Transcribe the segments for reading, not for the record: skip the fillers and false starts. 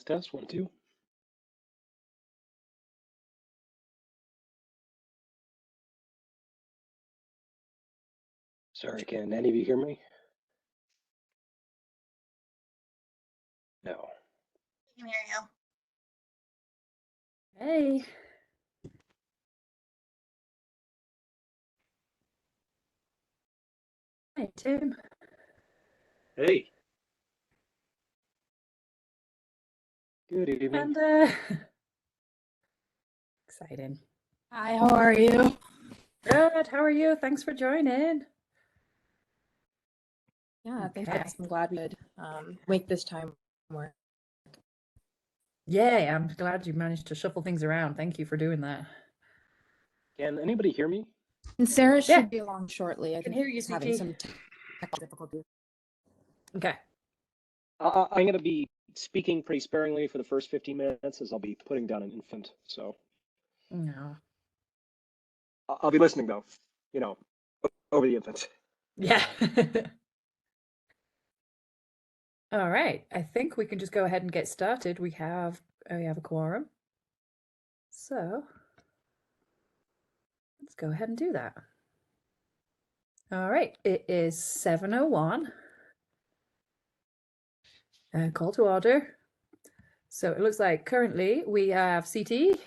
Test, 1, 2. Sorry, can any of you hear me? No. I can hear you. Hey. Hi, Tim. Hey. Good evening. And exciting. Hi, how are you? Good. How are you? Thanks for joining. Yeah, thanks. Okay. I'm glad we could make this time work. Yay, I'm glad you managed to shuffle things around. Thank you for doing that. Can anybody hear me? And Sarah Yeah. should be along shortly. I Can think hear you, she's having CT. some technical difficulties. Okay. I'm going to be speaking pretty sparingly for the first 15 minutes as I'll be putting down an infant. So No. I'll be listening though, over the infant. Yeah. All right. I think we can just go ahead and get started. We have a quorum. So let's go ahead and do that. All right. It is 7:01. Call to order. So it looks like currently we have CT,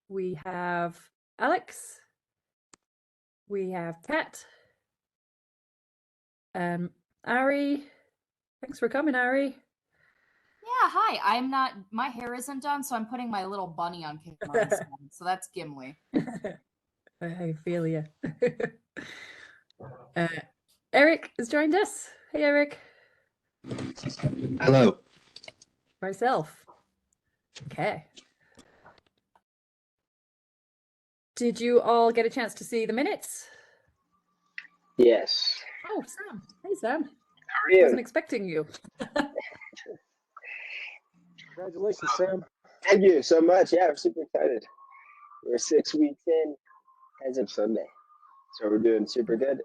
we have Alex, we have Kat, Ari. Thanks for coming, Ari. Yeah, hi. I'm not, my hair isn't done, so I'm putting my little bunny on camera instead. So that's Gimli. I feel you. Eric has joined us. Hey, Eric. Hello. Myself. Okay. Did you all get a chance to see the minutes? Yes. Oh, Sam. Hey, Sam. How are you? Wasn't expecting you. Congratulations, Sam. Thank you so much. Yeah, I'm super excited. We're 6 weeks in as of Sunday. So we're doing super good,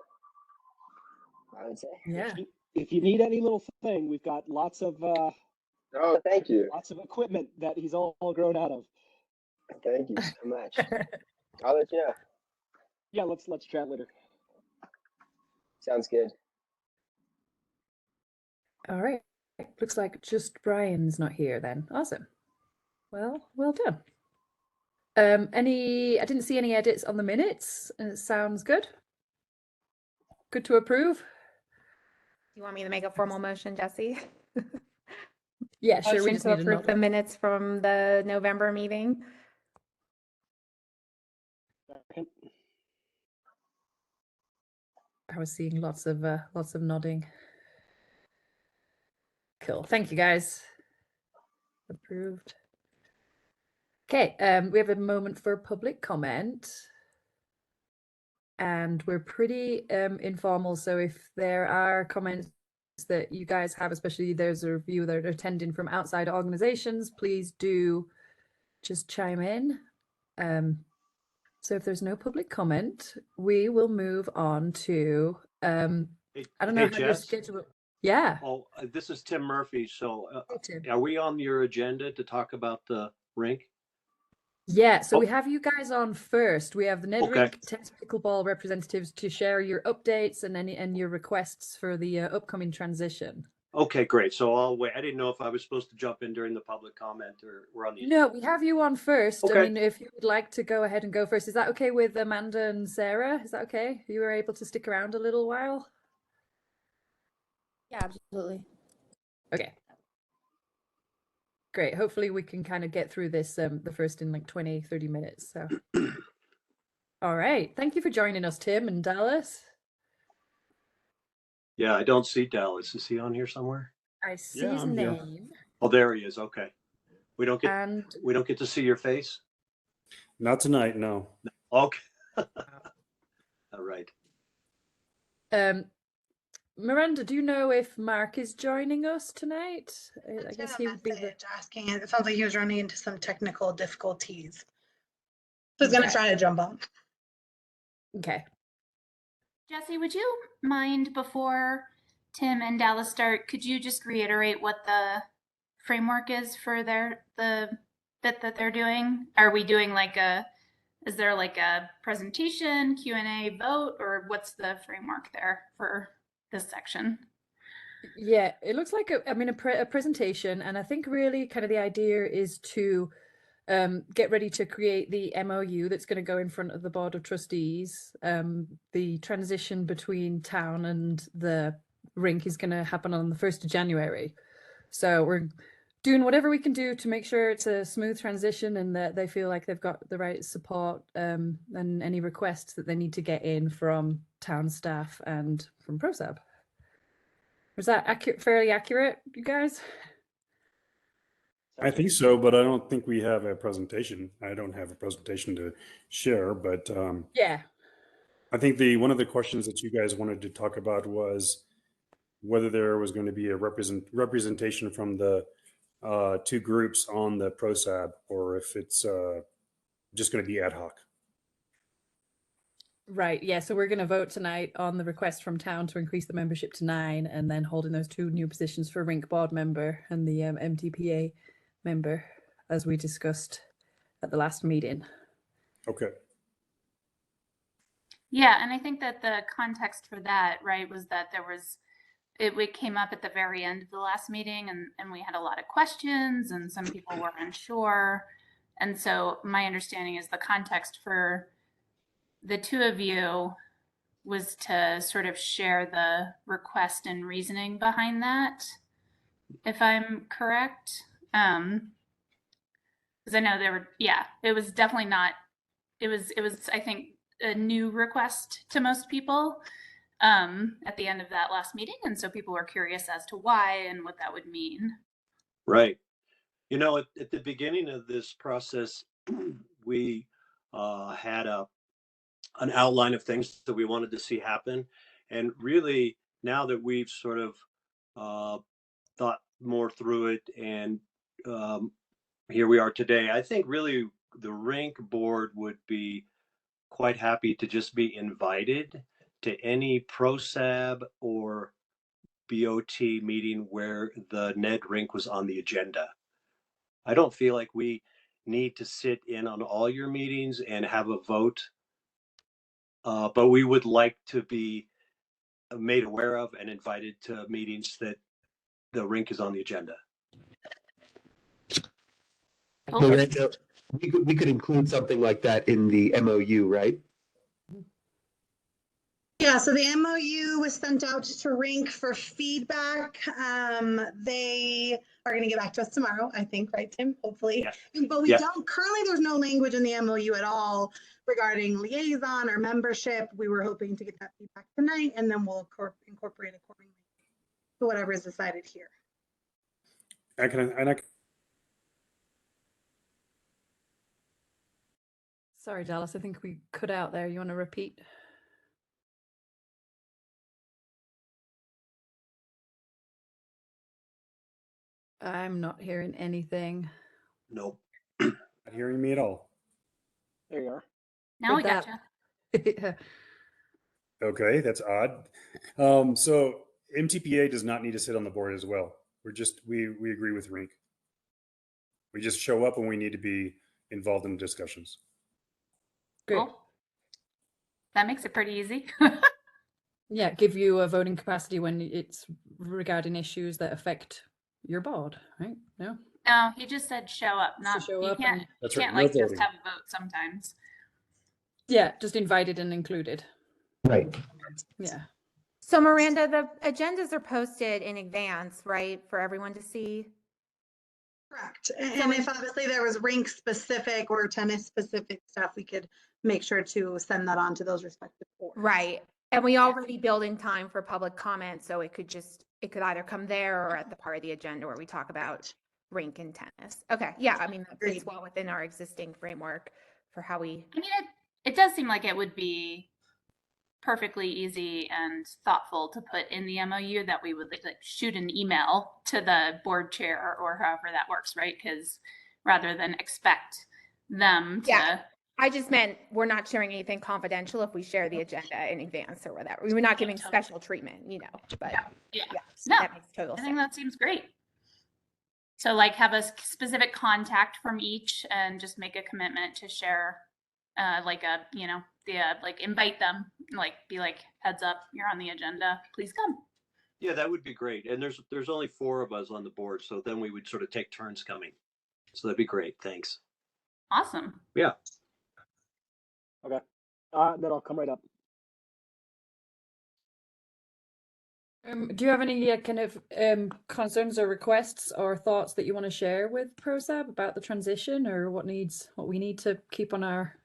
I would say. Yeah. If you need any little thing, we've got lots of Oh, thank you. lots of equipment that he's all grown out of. Thank you so much. I'll let you know. Yeah, let's chat later. Sounds good. All right. Looks like just Brian's not here then. Awesome. Well done. I didn't see any edits on the minutes, and it sounds good. Good to approve. You want me to make a formal motion, Jesse? Yeah, sure. We Motion just to need to approve the minutes from the November meeting. Second. I was seeing lots of nodding. Cool. Thank you, guys. Approved. Okay, we have a moment for public comment. And we're pretty informal, so if there are comments that you guys have, especially those of you that are attending from outside organizations, please do just chime in. So if there's no public comment, we will move on to I don't know how your schedule. Yeah. Oh, this is Tim Murphy. So Hey, Tim. are we on your agenda to talk about the rink? Yeah, so we have you guys on first. We have the Ned Okay. Rink tennis pickleball representatives to share your updates and your requests for the upcoming transition. Okay, great. So I'll wait. I didn't know if I was supposed to jump in during the public comment or we're on the. No, we have you on first. Okay. I mean, if you would like to go ahead and go first, is that okay with Amanda and Sarah? Is that okay? You were able to stick around a little while? Yeah, absolutely. Okay. Great. Hopefully we can kind of get through this, the first in like 20, 30 minutes. So, all right. Thank you for joining us, Tim and Dallas. Yeah, I don't see Dallas. Is he on here somewhere? I see his I'm here. name. Oh, there he is. Okay. We don't get to see your face? Not tonight, no. Okay. All right. Miranda, do you know if Mark is joining us tonight? I guess he would be the asking. It sounds like he was running into some technical difficulties. So he's gonna try to jump on. Okay. Jesse, would you mind before Tim and Dallas start, could you just reiterate what the framework is for the bit that they're doing? Are we doing is there like a presentation, Q&A, vote, or what's the framework there for this section? Yeah, it looks like a presentation, and I think really kind of the idea is to get ready to create the MOU that's going to go in front of the Board of Trustees. The transition between town and the rink is going to happen on the 1st of January. So we're doing whatever we can do to make sure it's a smooth transition and that they feel like they've got the right support, and any requests that they need to get in from town staff and from PROSAB. Was that fairly accurate, you guys? I think so, but I don't think we have a presentation. I don't have a presentation to share, but Yeah. I think one of the questions that you guys wanted to talk about was whether there was going to be a representation from the two groups on the PROSAB, or if it's just going to be ad hoc. Right. Yeah. So we're going to vote tonight on the request from town to increase the membership to 9, and then holding those 2 new positions for rink board member and the MTPA member, as we discussed at the last meeting. Okay. Yeah, and I think that the context for that, right, was that it came up at the very end of the last meeting, and we had a lot of questions, and some people were unsure. And so my understanding is the context for the 2 of you was to sort of share the request and reasoning behind that, if I'm correct. Because I know it was definitely not, it was, I think, a new request to most people at the end of that last meeting. And so people were curious as to why and what that would mean. Right. You know, at the beginning of this process, we had an outline of things that we wanted to see happen. And really, now that we've sort of thought more through it, and here we are today, I think really the rink board would be quite happy to just be invited to any PROSAB or BOT meeting where the Ned rink was on the agenda. I don't feel like we need to sit in on all your meetings and have a vote, but we would like to be made aware of and invited to meetings that the rink is on the agenda. Miranda, we could include something like that in the MOU, right? Yeah, so the MOU was sent out to Rink for feedback. They are going to get back to us tomorrow, I think, right, Tim? Hopefully. Yes. But we Yes. don't, currently there's no language in the MOU at all regarding liaison or membership. We were hoping to get that feedback tonight, and then we'll incorporate accordingly to whatever is decided here. Sorry, Dallas, I think we cut out there. You want to repeat? I'm not hearing anything. Nope. Not hearing me at all. There you are. Now we gotcha. Yeah. Okay, that's odd. So MTPA does not need to sit on the board as well. We agree with Rink. We just show up when we need to be involved in discussions. Great. Cool. That makes it pretty easy. Yeah, give you a voting capacity when it's regarding issues that affect your board, right? No? No, he just said show up. Not show you up can't. and- That's You right, can't no like just voting. have a vote sometimes. Yeah, just invited and included. Right. Yeah. So Miranda, the agendas are posted in advance, right, for everyone to see? Correct. And if obviously there was rink specific or tennis specific stuff, we could make sure to send that on to those respective boards. Right. And we already build in time for public comment, so it could either come there or at the part of the agenda where we talk about rink and tennis. Okay, yeah, I mean, that fits well within our existing framework for how we. I mean, it does seem like it would be perfectly easy and thoughtful to put in the MOU that we would like shoot an email to the board chair or however that works, right? Because rather than expect them to. Yeah. I just meant we're not sharing anything confidential if we share the agenda in advance or whatever. We're not giving special treatment, but Yeah. yeah, No, that makes total I think sense. that seems great. So like have a specific contact from each and just make a commitment to share like a, you know, like invite them, like be like, heads up, you're on the agenda, please come. Yeah, that would be great. And there's only 4 of us on the board, so then we would sort of take turns coming. So that'd be great. Thanks. Awesome. Yeah. Okay. Then I'll come right up. Do you have any kind of concerns or requests or thoughts that you want to share with PROSAB about the transition, or what we need to keep on our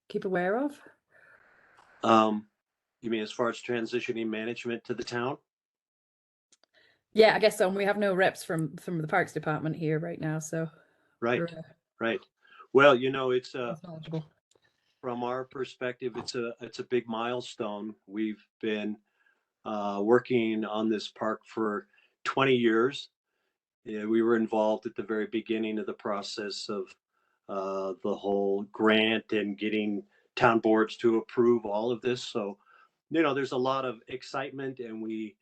keep aware of? You mean as far as transitioning management to the town? Yeah, I guess so. And we have no reps from the Parks Department here right now, so Right. we're, Right. Well, you know, it's knowledgeable. from our perspective, it's a big milestone. We've been working on this park for 20 years. Yeah, we were involved at the very beginning of the process of the whole grant and getting town boards to approve all of this. So, you know, there's a lot of excitement, and we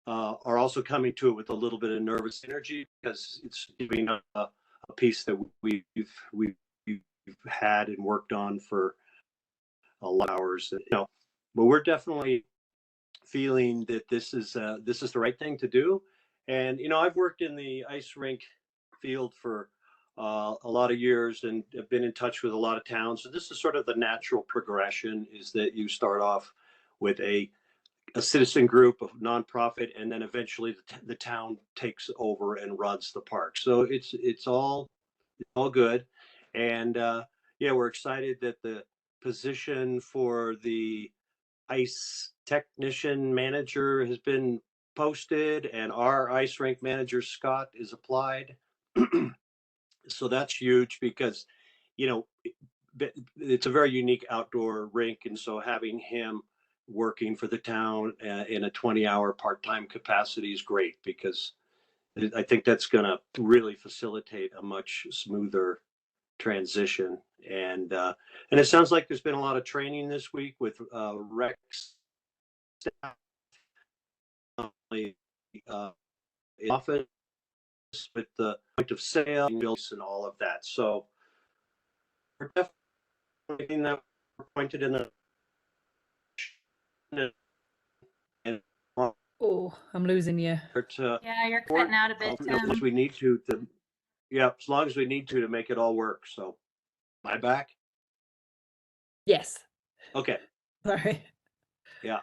are also coming to it with a little bit of nervous energy because it's giving a piece that we've had and worked on for a lot of hours. You know, but we're definitely feeling that this is the right thing to do. And you know, I've worked in the ice rink field for a lot of years and have been in touch with a lot of towns. So this is sort of the natural progression: is that you start off with a citizen group, of nonprofit, and then eventually the town takes over and runs the park. So it's all good, and yeah, we're excited that the position for the ice technician manager has been posted, and our ice rink manager Scott is applied. So that's huge because, you know, it's a very unique outdoor rink, and so having him working for the town in a 20-hour part-time capacity is great, because I think that's going to really facilitate a much smoother transition. And it sounds like there's been a lot of training this week with Rex staff, office with the point of sale and all of that. So we're definitely getting that pointed in the and Oh, I'm losing you. Yeah, you're cutting out a bit, as we need to yeah, as long as we need to make it all work. So am I back? Yes. Okay. Sorry. Yeah.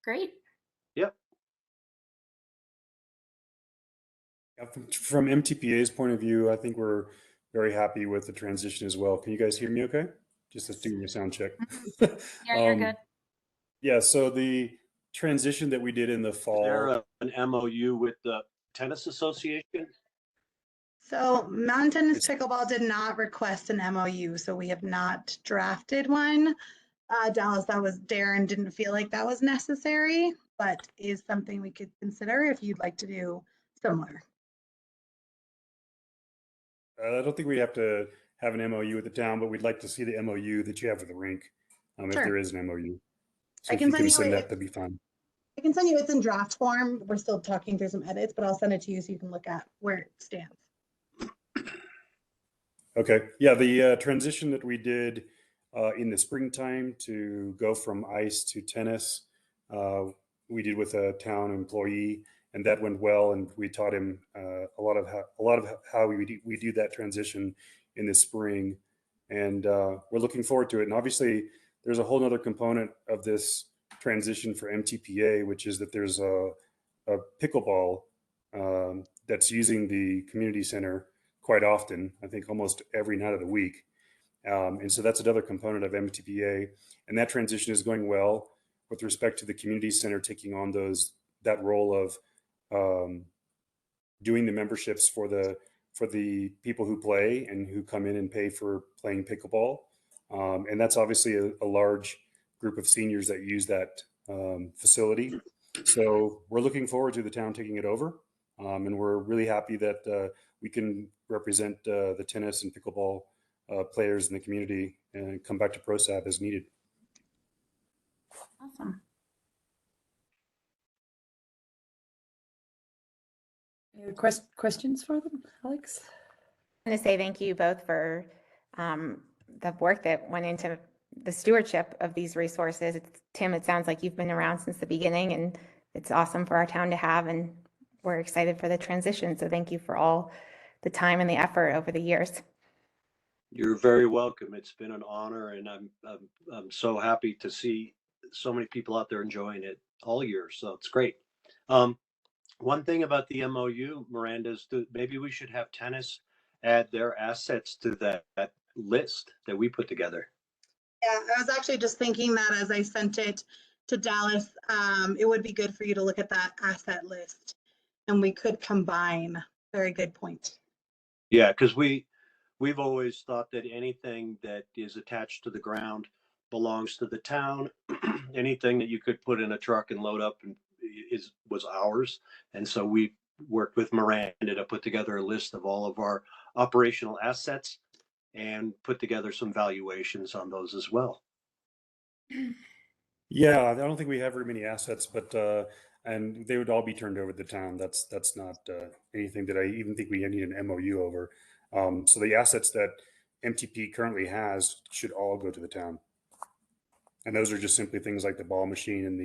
Great. Yep. From MTPA's point of view, I think we're very happy with the transition as well. Can you guys hear me okay? Just let's do a sound check. Yeah, you're good. Yeah, so the transition that we did in the fall. Is there an MOU with the tennis association? So Mountain Tennis Pickleball did not request an MOU, so we have not drafted one. Dallas, Darren didn't feel like that was necessary, but is something we could consider if you'd like to do similar. I don't think we have to have an MOU with the town, but we'd like to see the MOU that you have with the rink, if Sure. there is an MOU. So I if can you send can you send it. that, that'd be fine. I can send you, it's in draft form. We're still talking through some edits, but I'll send it to you so you can look at where it stands. Okay. Yeah, the transition that we did in the springtime to go from ice to tennis, we did with a town employee, and that went well. And we taught him a lot of how we do that transition in the spring, and we're looking forward to it. And obviously, there's a whole other component of this transition for MTPA, which is that there's a pickleball that's using the community center quite often. I think almost every night of the week. And so that's another component of MTPA, and that transition is going well with respect to the community center taking on that role of doing the memberships for the people who play and who come in and pay for playing pickleball. And that's obviously a large group of seniors that use that facility. So we're looking forward to the town taking it over. And we're really happy that we can represent the tennis and pickleball players in the community and come back to PROSAB as needed. Awesome. Any questions for them, Alex? I'm going to say thank you both for the work that went into the stewardship of these resources. Tim, it sounds like you've been around since the beginning, and it's awesome for our town to have, and we're excited for the transition. So thank you for all the time and the effort over the years. You're very welcome. It's been an honor, and I'm so happy to see so many people out there enjoying it all year. So it's great. One thing about the MOU, Miranda, is that maybe we should have tennis add their assets to that list that we put together. Yeah, I was actually just thinking that as I sent it to Dallas, it would be good for you to look at that asset list, and we could combine. Very good point. Yeah, because we've always thought that anything that is attached to the ground belongs to the town. Anything that you could put in a truck and load up and was ours. And so we worked with Miranda to put together a list of all of our operational assets and put together some valuations on those as well. Yeah, I don't think we have very many assets, but and they would all be turned over to the town. That's not anything that I even think we need an MOU over. So the assets that MTP currently has should all go to the town, and those are just simply things like the ball machine and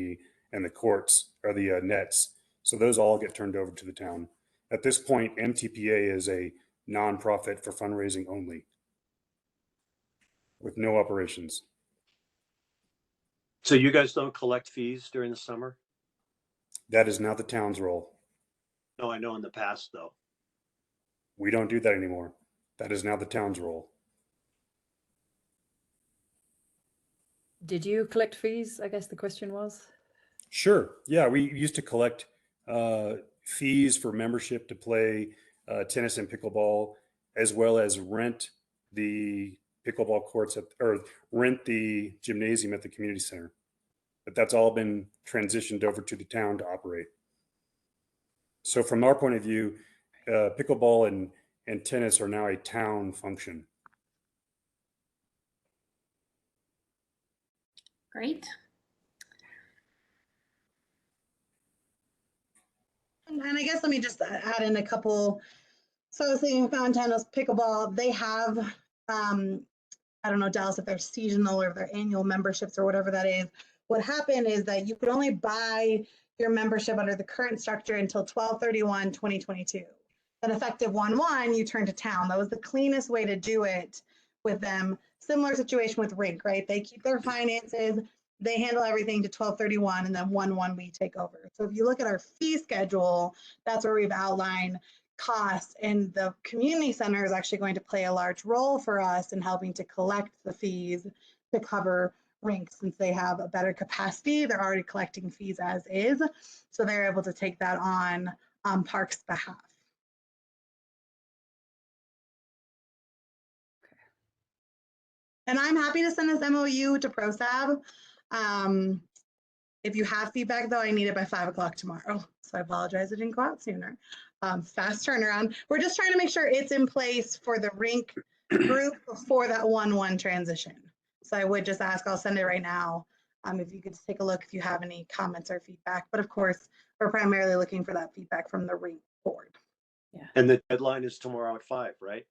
the courts or the nets. So those all get turned over to the town. At this point, MTPA is a nonprofit for fundraising only, with no operations. So you guys don't collect fees during the summer? That is now the town's role. No, I know in the past though. We don't do that anymore. That is now the town's role. Did you collect fees? I guess the question was. Sure. Yeah, we used to collect fees for membership to play tennis and pickleball, as well as rent the pickleball courts or rent the gymnasium at the community center. But that's all been transitioned over to the town to operate. So from our point of view, pickleball and tennis are now a town function. Great. And I guess let me just add in a couple. So I was thinking fountain tennis, pickleball, they have, I don't know, Dallas, if they're seasonal or if they're annual memberships or whatever that is. What happened is that you could only buy your membership under the current structure until 12/31/2022. Then effective 1/1, you turn to town. That was the cleanest way to do it with them. Similar situation with Rink, right? They keep their finances, they handle everything to 12/31, and then 1/1 we take over. So if you look at our fee schedule, that's where we've outlined costs, and the community center is actually going to play a large role for us in helping to collect the fees to cover Rink. Since they have a better capacity, they're already collecting fees as is, so they're able to take that on Parks' behalf. And I'm happy to send this MOU to PROSAB. If you have feedback, though, I need it by 5 o'clock tomorrow. So I apologize it didn't go out sooner. Fast turnaround. We're just trying to make sure it's in place for the Rink group before that 1/1 transition. So I would just ask, I'll send it right now. If you could just take a look if you have any comments or feedback. But of course, we're primarily looking for that feedback from the Rink board. Yeah. And the deadline is tomorrow at 5, right?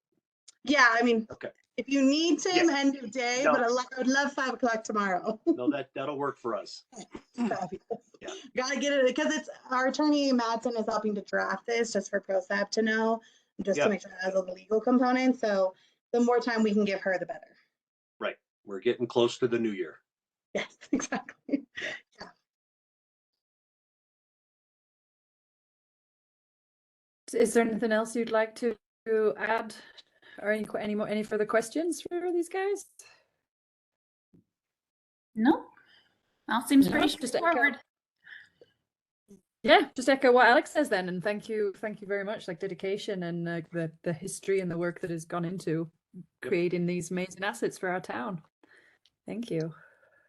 Yeah, I mean, okay. If you need to, Yeah. end of day, No. but I would love 5 o'clock tomorrow. No, that'll work for us. Fabulous. Yeah. Gotta get it because it's our attorney Madsen is helping to draft this just for PROSAB to know, just Yeah. to make sure it has all the legal components. So the more time we can give her, the better. Right. We're getting close to the new year. Yes, exactly. Yeah. Is there anything else you'd like to add, or any further questions for these guys? No, all seems No, pretty just straightforward. Yeah, just echo what Alex says then, and thank you very much. Like dedication and the history and the work that has gone into creating these amazing assets for our town. Thank you.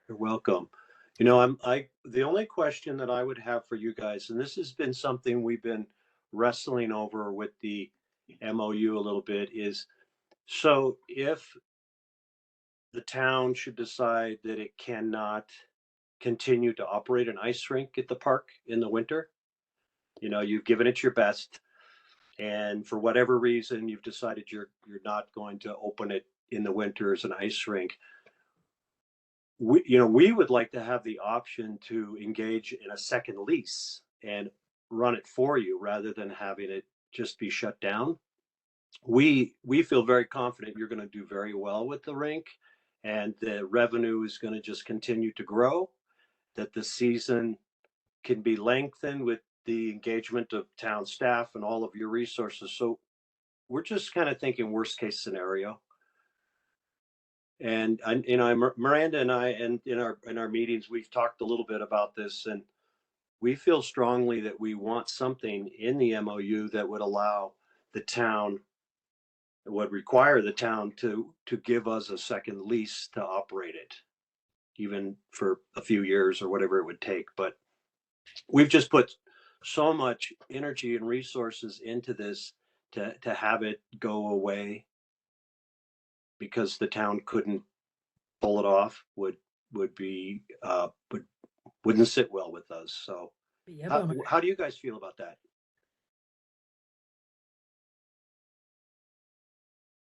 You're welcome. You know, the only question that I would have for you guys, and this has been something we've been wrestling over with the MOU a little bit, is so if the town should decide that it cannot continue to operate an ice rink at the park in the winter, you know, you've given it your best. and for whatever reason you've decided you're not going to open it in the winter as an ice rink, we would like to have the option to engage in a second lease and run it for you rather than having it just be shut down. We feel very confident you're going to do very well with the rink, and the revenue is going to just continue to grow, that the season can be lengthened with the engagement of town staff and all of your resources. So we're just kind of thinking worst case scenario. And Miranda and I, and in our meetings, we've talked a little bit about this, and we feel strongly that we want something in the MOU that would allow the town, would require the town to give us a second lease to operate it, even for a few years or whatever it would take. But we've just put so much energy and resources into this to have it go away because the town couldn't pull it off wouldn't sit well with us. So how do you guys feel about that?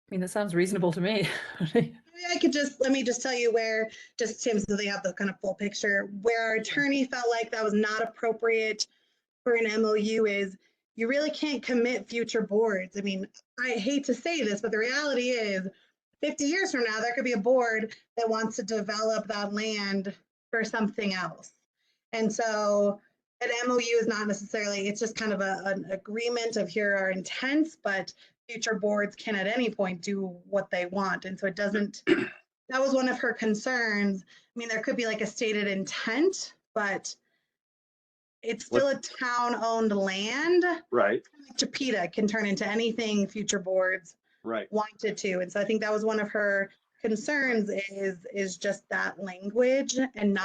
I mean, that sounds reasonable to me. Let me just tell you where, just Tim, so they have the kind of full picture, where our attorney felt like that was not appropriate for an MOU is you really can't commit future boards. I mean, I hate to say this, but the reality is 50 years from now, there could be a board that wants to develop that land for something else. And so an MOU is not necessarily, it's just kind of an agreement of here are intents, but future boards can at any point do what they want. And so it doesn't, that was one of her concerns. I mean, there could be like a stated intent, but it's still a town-owned land. Right. Chipeta can turn into anything future boards wanted to. And so I think that was one of her concerns is just that language and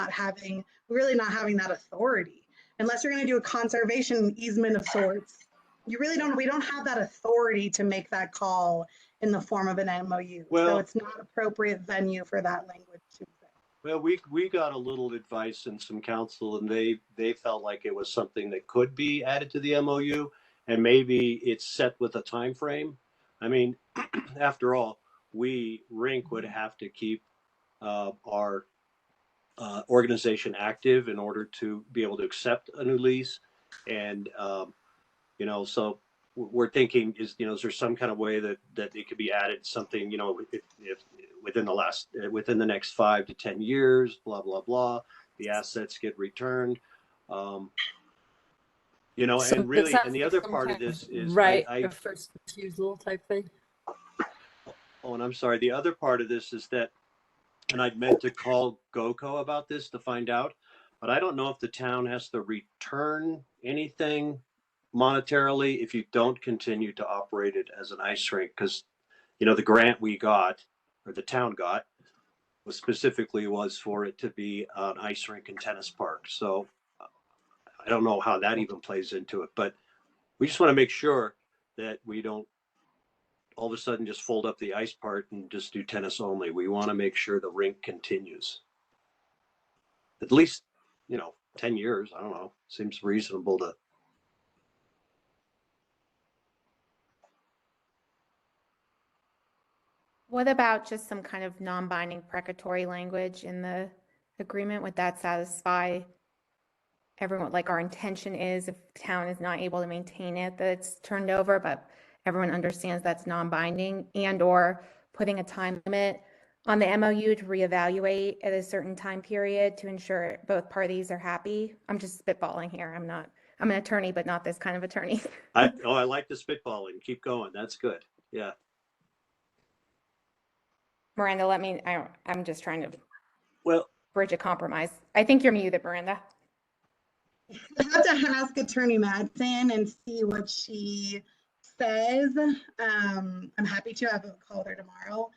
really not having that authority. Unless you're going to do a conservation easement of sorts, we don't have that authority to make that call in the form of an MOU. Well, so it's not appropriate venue for that language to say. Well, we got a little advice and some counsel, and they felt like it was something that could be added to the MOU, and maybe it's set with a time frame. I mean, after all, Rink would have to keep our organization active in order to be able to accept a new lease, and so we're thinking is there some kind of way that it could be added, something if within the next 5 to 10 years, blah blah blah, the assets get returned. So and really, and the other part of this is a first refusal type thing. Oh, and I'm sorry. The other part of this is that, and I'd meant to call GOCO about this to find out, but I don't know if the town has to return anything monetarily if you don't continue to operate it as an ice rink, because the grant we got, or the town got, was for it to be an ice rink and tennis park. So I don't know how that even plays into it, but we just want to make sure that we don't all of a sudden just fold up the ice part and just do tennis only. We want to make sure the rink continues. At least, 10 years, I don't know, seems reasonable to. What about just some kind of non-binding precatory language in the agreement? Would that satisfy everyone? Like, our intention is, if the town is not able to maintain it, that it's turned over, but everyone understands that's non-binding, and or putting a time limit on the MOU to reevaluate at a certain time period to ensure both parties are happy. I'm just spitballing here. I'm an attorney, but not this kind of attorney. I like the spitballing. Keep going. That's good. Yeah. Miranda, I'm just trying to bridge a compromise. I think you're muted, Miranda. I have to ask Attorney Madsen and see what she says. I'm happy to have a call there tomorrow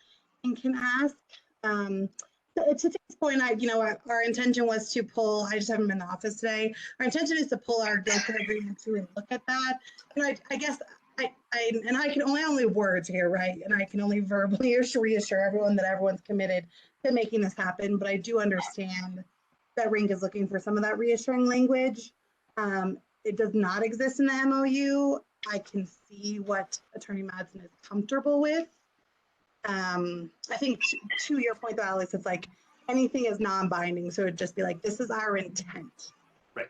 and can ask. To this point, our intention was to pull, I just haven't been in the office today. Our intention is to pull our GOCO agreement to and look at that. I guess I can only words here, right? And I can only verbally reassure everyone that everyone's committed to making this happen. But I do understand that Rink is looking for some of that reassuring language. It does not exist in the MOU. I can see what Attorney Madsen is comfortable with. I think to your point though, Alex, it's like anything is non-binding. So it'd just be like, this is our intent. Right.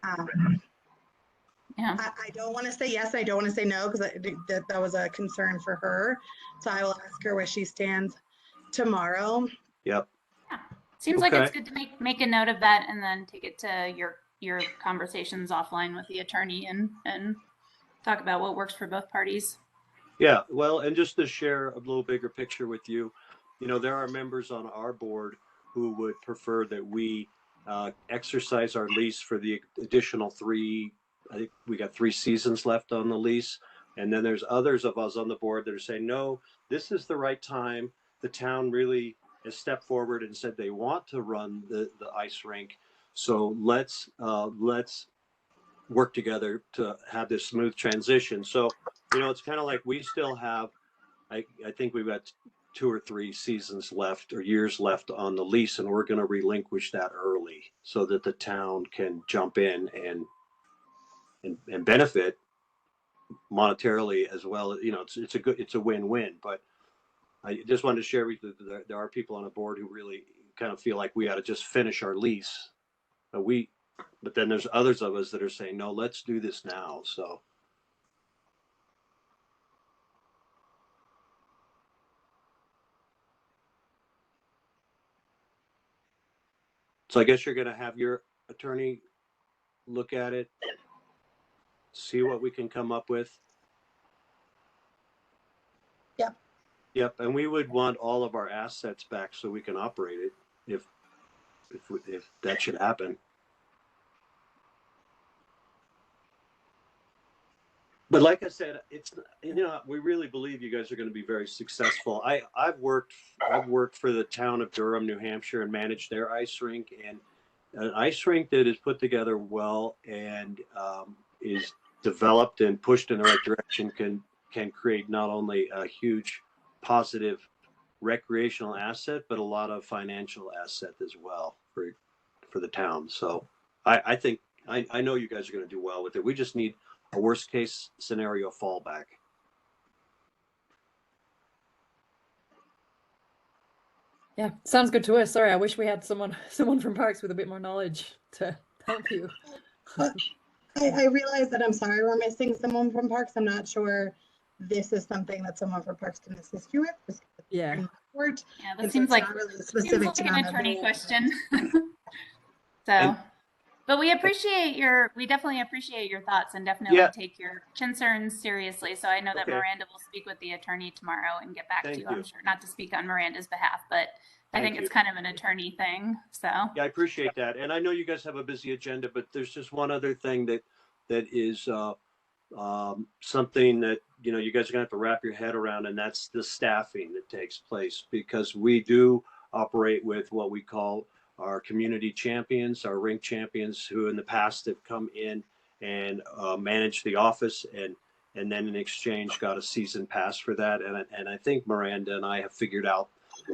Yeah. I don't want to say yes. I don't want to say no, because that was a concern for her. So I will ask her where she stands tomorrow. Yep. Yeah. Seems like it's Okay. good to make a note of that and then take it to your conversations offline with the attorney and talk about what works for both parties. Yeah, well, and just to share a little bigger picture with you, there are members on our board who would prefer that we exercise our lease for the additional 3. I think we got 3 seasons left on the lease. And then there's others of us on the board that are saying, no, this is the right time. The town really has stepped forward and said they want to run the ice rink. So let's work together to have this smooth transition. So, it's kind of like we still have, I think we've got 2 or 3 seasons left or years left on the lease, and we're going to relinquish that early so that the town can jump in and benefit monetarily as well. It's a win-win. But I just wanted to share with you that there are people on the board who really kind of feel like we ought to just finish our lease. But then there's others of us that are saying, no, let's do this now. So I guess you're going to have your attorney look at it, see what we can come up with. Yep. Yep. And we would want all of our assets back so we can operate it if that should happen. But like I said, it's we really believe you guys are going to be very successful. I've worked for the town of Durham, New Hampshire, and managed their ice rink, and an ice rink that is put together well and is developed and pushed in the right direction can create not only a huge positive recreational asset, but a lot of financial asset as well for the town. So I think I know you guys are going to do well with it. We just need a worst case scenario fallback. Yeah, sounds good to us. Sorry, I wish we had someone from Parks with a bit more knowledge to help you. I realize that, I'm sorry, we're missing someone from Parks. I'm not sure this is something that someone from Parks can assist you with. Yeah. Yeah, that seems like, really seems like an attorney question. But we definitely appreciate your thoughts and definitely take your concerns seriously. So I know that Miranda will speak with the attorney tomorrow and get back to you. I'm sure, not to speak on Miranda's behalf, but I think it's kind of an attorney thing. So yeah, I appreciate that. And I know you guys have a busy agenda, but there's just one other thing that is something that, you guys are gonna have to wrap your head around, and that's the staffing that takes place, because we do operate with what we call our community champions, our rink champions, who in the past have come in and managed the office and then in exchange got a season pass for that. And I think Miranda and I have figured out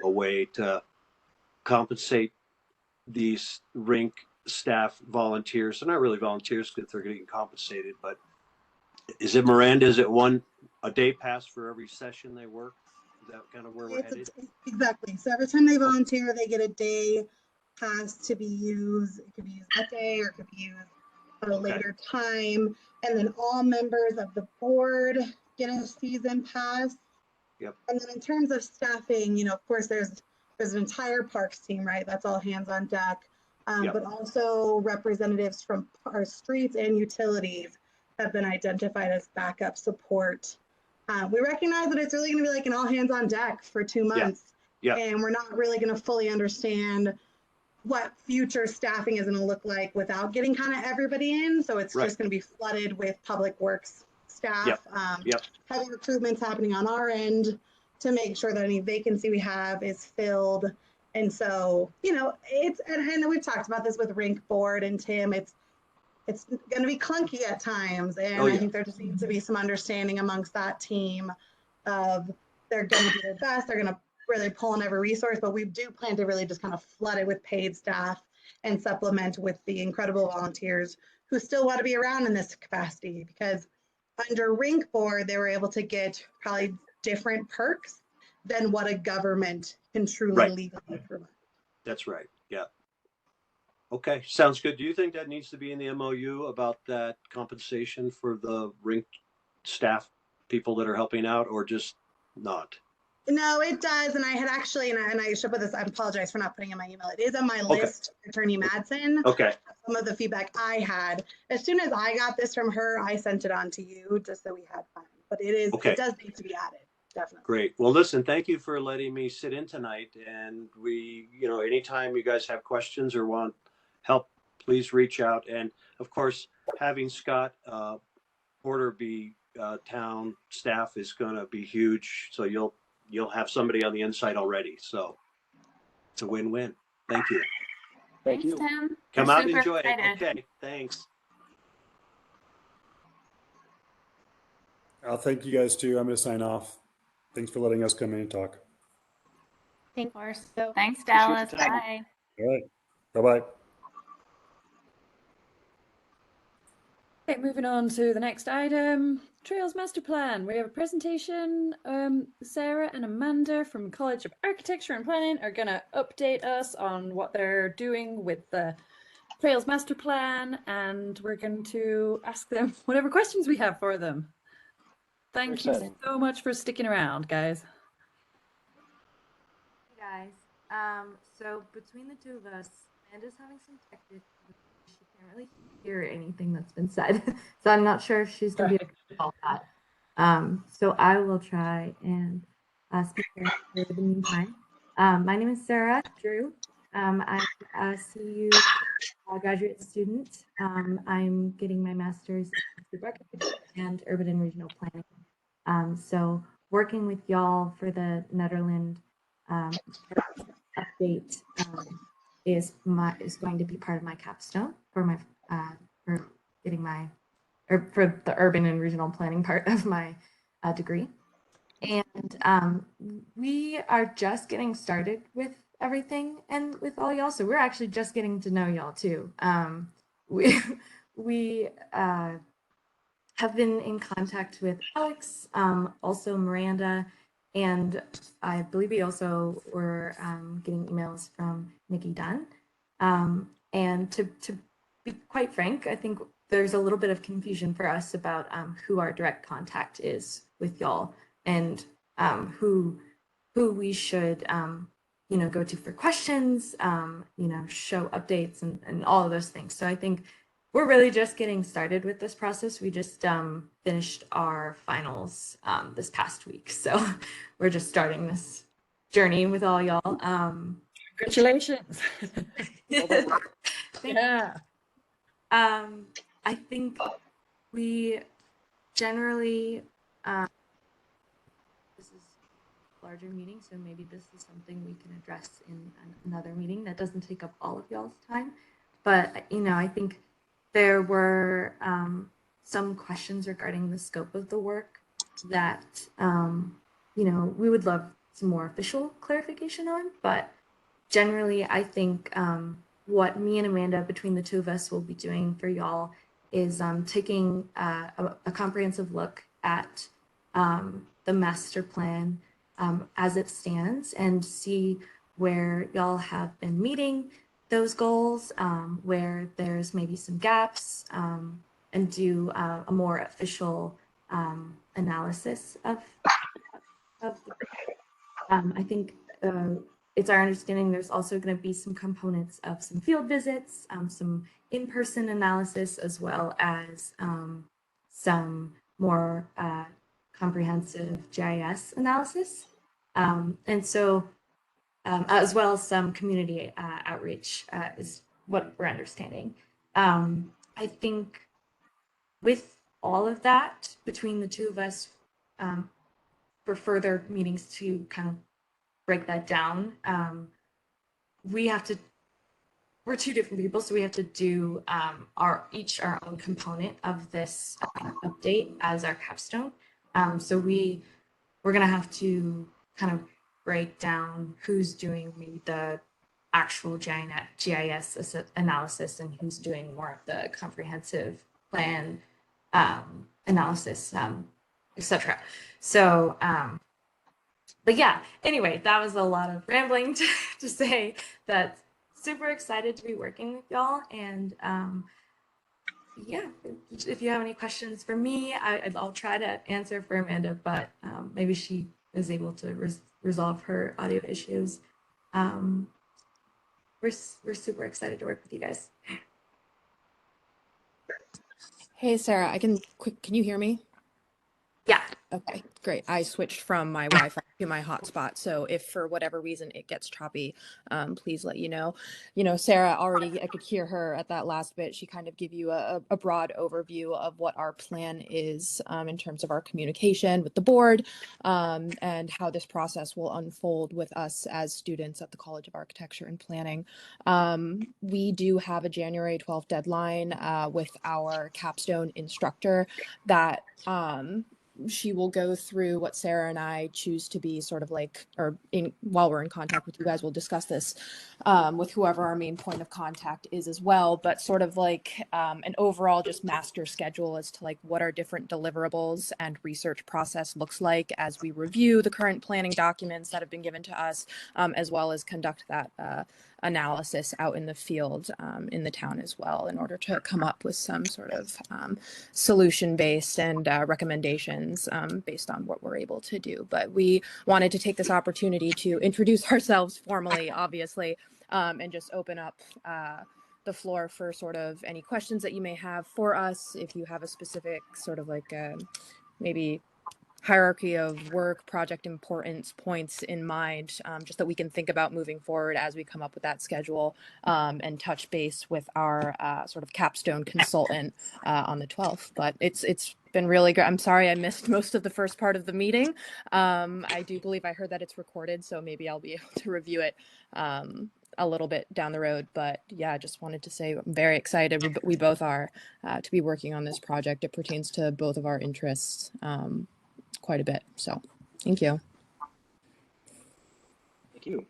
a way to compensate these rink staff volunteers. They're not really volunteers because they're getting compensated, but is it, Miranda, is it a day pass for every session they work? Is that kind of where we're headed? Exactly. So every time they volunteer, they get a day pass to be used. It could be used that day or it could be used at a later time. And then all members of the board get a season pass. Yep. And then in terms of staffing, of course, there's an entire parks team, right? That's all hands on deck. But also representatives from our streets and utilities have been identified as backup support. We recognize that it's really going to be like an all hands on deck for 2 months. Yeah. And we're not really going to fully understand what future staffing is going to look like without getting kind of everybody in. So it's just going to be flooded with public works staff. Heavy recruitment's happening on our end to make sure that any vacancy we have is filled. And so, and we've talked about this with Rink Board and Tim, it's going to be clunky at times. And I think there just needs to be some understanding amongst that team of they're going to do their best. They're going to really pull in every resource, but we do plan to really just kind of flood it with paid staff and supplement with the incredible volunteers who still want to be around in this capacity, because under rink board, they were able to get probably different perks than what a government can truly Right. legally provide. That's right. Yeah. Okay, sounds good. Do you think that needs to be in the MOU about that compensation for the rink staff people that are helping out, or just not? No, it does. And I had actually, and I should put this, I apologize for not putting in my email. It is on my Okay. list, Attorney Madsen. Okay. Some of the feedback I had. As soon as I got this from her, I sent it on to you just so we had time. But it is, Okay. it does need to be added, definitely. Great. Well, listen, thank you for letting me sit in tonight. And anytime you guys have questions or want help, please reach out. And of course, having Scott Porter be town staff is going to be huge. So you'll have somebody on the inside already. So it's a win-win. Thank you. Thanks, Tim. Come We're out and super enjoy excited. it. Okay. Thanks. I'll thank you guys too. I'm going to sign off. Thanks for letting us come in and talk. Thanks. So Thanks, Dallas. your time. Bye. All right. Bye-bye. Okay, moving on to the next item, Trails Master Plan. We have a presentation. Sarah and Amanda from College of Architecture and Planning are going to update us on what they're doing with the Trails Master Plan, and we're going to ask them whatever questions we have for them. Thank you exciting. so much for sticking around, guys. Hey guys, so between the two of us, Amanda's having some tech difficulties. She can't really hear anything that's been said, so I'm not sure if she's gonna be able to solve that. So I will try and speak for the meantime. My name is Sarah Drew. I'm a CU graduate student. I'm getting my master's in architecture and urban and regional planning. So working with y'all for the Nederland update is going to be part of my capstone for my for getting my for the urban and regional planning part of my degree. And we are just getting started with everything and with all y'all. So we're actually just getting to know y'all too. We have been in contact with Alex, also Miranda, and I believe we also were getting emails from Nikki Dunn. And to be quite frank, I think there's a little bit of confusion for us about who our direct contact is with y'all, and who we should go to for questions, show updates and all of those things. So I think we're really just getting started with this process. We just finished our finals this past week. So we're just starting this journey with all y'all. Congratulations. Yeah. I think we generally, this is a larger meeting, so maybe this is something we can address in another meeting that doesn't take up all of y'all's time. But, I think there were some questions regarding the scope of the work that, we would love some more official clarification on. But generally, I think what me and Amanda, between the two of us, will be doing for y'all is taking a comprehensive look at the master plan as it stands and see where y'all have been meeting those goals, where there's maybe some gaps, and do a more official analysis of I think it's our understanding there's also going to be some components of some field visits, some in-person analysis, as well as some more comprehensive GIS analysis. And so as well as some community outreach is what we're understanding. I think with all of that, between the two of us, for further meetings to kind of break that down, we're two different people, so we have to do our own component of this update as our capstone. So we're gonna have to kind of break down who's doing maybe the actual GIS analysis and who's doing more of the comprehensive plan analysis, etc. So, but yeah, anyway, that was a lot of rambling to say that super excited to be working with y'all. And yeah, if you have any questions for me, I'll try to answer for Amanda, but maybe she is able to resolve her audio issues. We're super excited to work with you guys. Hey, Sarah, can you hear me? Yeah. Okay, great. I switched from my Wi-Fi to my hotspot, so if for whatever reason it gets choppy, please let you know. You know, Sarah already, I could hear her at that last bit. She kind of give you a broad overview of what our plan is in terms of our communication with the board and how this process will unfold with us as students at the College of Architecture and Planning. We do have a January 12th deadline with our capstone instructor that she will go through what Sarah and I choose to be sort of like, or while we're in contact with you guys, we'll discuss this with whoever our main point of contact is as well, but sort of like an overall just master schedule as to like what our different deliverables and research process looks like as we review the current planning documents that have been given to us, as well as conduct that analysis out in the field in the town as well in order to come up with some sort of solution-based and recommendations based on what we're able to do. But we wanted to take this opportunity to introduce ourselves formally, obviously, and just open up the floor for sort of any questions that you may have for us. If you have a specific sort of like maybe hierarchy of work, project importance points in mind, just that we can think about moving forward as we come up with that schedule and touch base with our sort of capstone consultant on the 12th. But it's been really great. I'm sorry I missed most of the first part of the meeting. I do believe I heard that it's recorded, so maybe I'll be able to review it a little bit down the road. But yeah, I just wanted to say I'm very excited. We both are to be working on this project. It pertains to both of our interests quite a bit. So thank you. Thank you.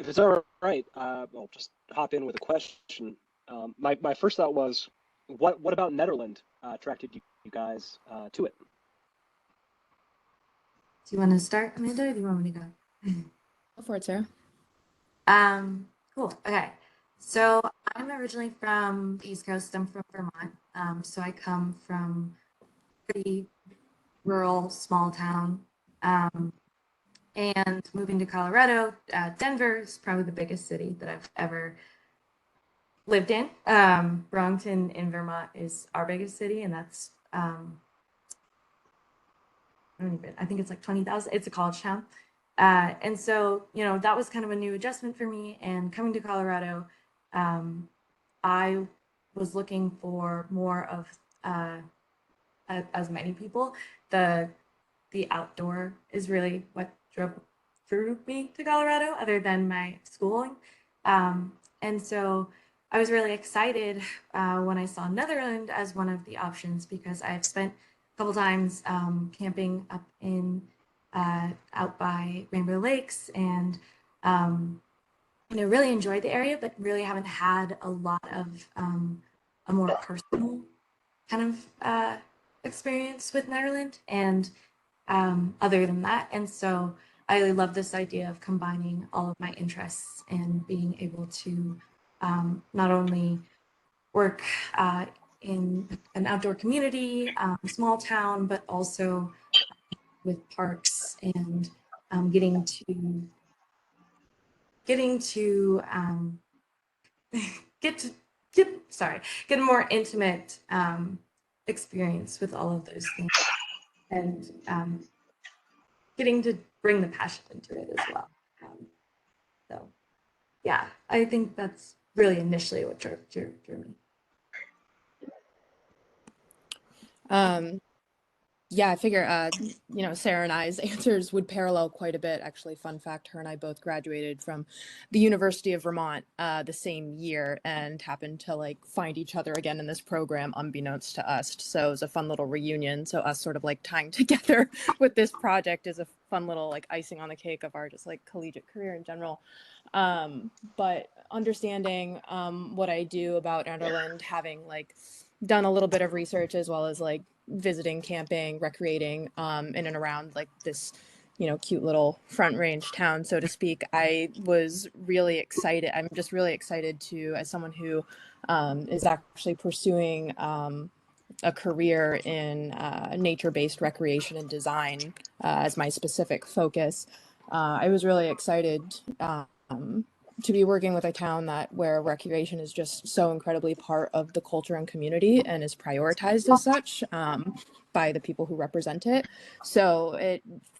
If it's all right, I'll just hop in with a question. My first thought was, what about Nederland attracted you guys to it? Do you want to start, Amanda, or do you want me to go? Go for it, Sarah. Cool. Okay. So I'm originally from the East Coast. I'm from Vermont. So I come from pretty rural, small town. And moving to Colorado, Denver is probably the biggest city that I've ever lived in. Burlington in Vermont is our biggest city, and that's I think it's like 20,000. It's a college town. And so, you know, that was kind of a new adjustment for me. And coming to Colorado, I was looking for more of, as many people, the outdoor is really what drew me to Colorado, other than my schooling. And so I was really excited when I saw Netherlands as one of the options, because I've spent a couple times camping up in out by Rainbow Lakes, and you know, really enjoyed the area, but really haven't had a lot of a more personal kind of experience with Netherlands, and other than that. And so I love this idea of combining all of my interests and being able to not only work in an outdoor community, small town, but also with parks and getting to get a more intimate experience with all of those things, and getting to bring the passion into it as well. So yeah, I think that's really initially what drew me. Yeah, I figure, Sarah and I's answers would parallel quite a bit. Actually, fun fact, her and I both graduated from the University of Vermont the same year and happened to like find each other again in this program unbeknownst to us. So it was a fun little reunion. So us sort of like tying together with this project is a fun little like icing on the cake of our just like collegiate career in general. But understanding what I do about Nederland, having like done a little bit of research as well as like visiting, camping, recreating in and around like this, cute little Front Range town, so to speak. I was really excited. I'm just really excited to, as someone who is actually pursuing a career in nature-based recreation and design as my specific focus. I was really excited to be working with a town where recreation is just so incredibly part of the culture and community and is prioritized as such by the people who represent it. So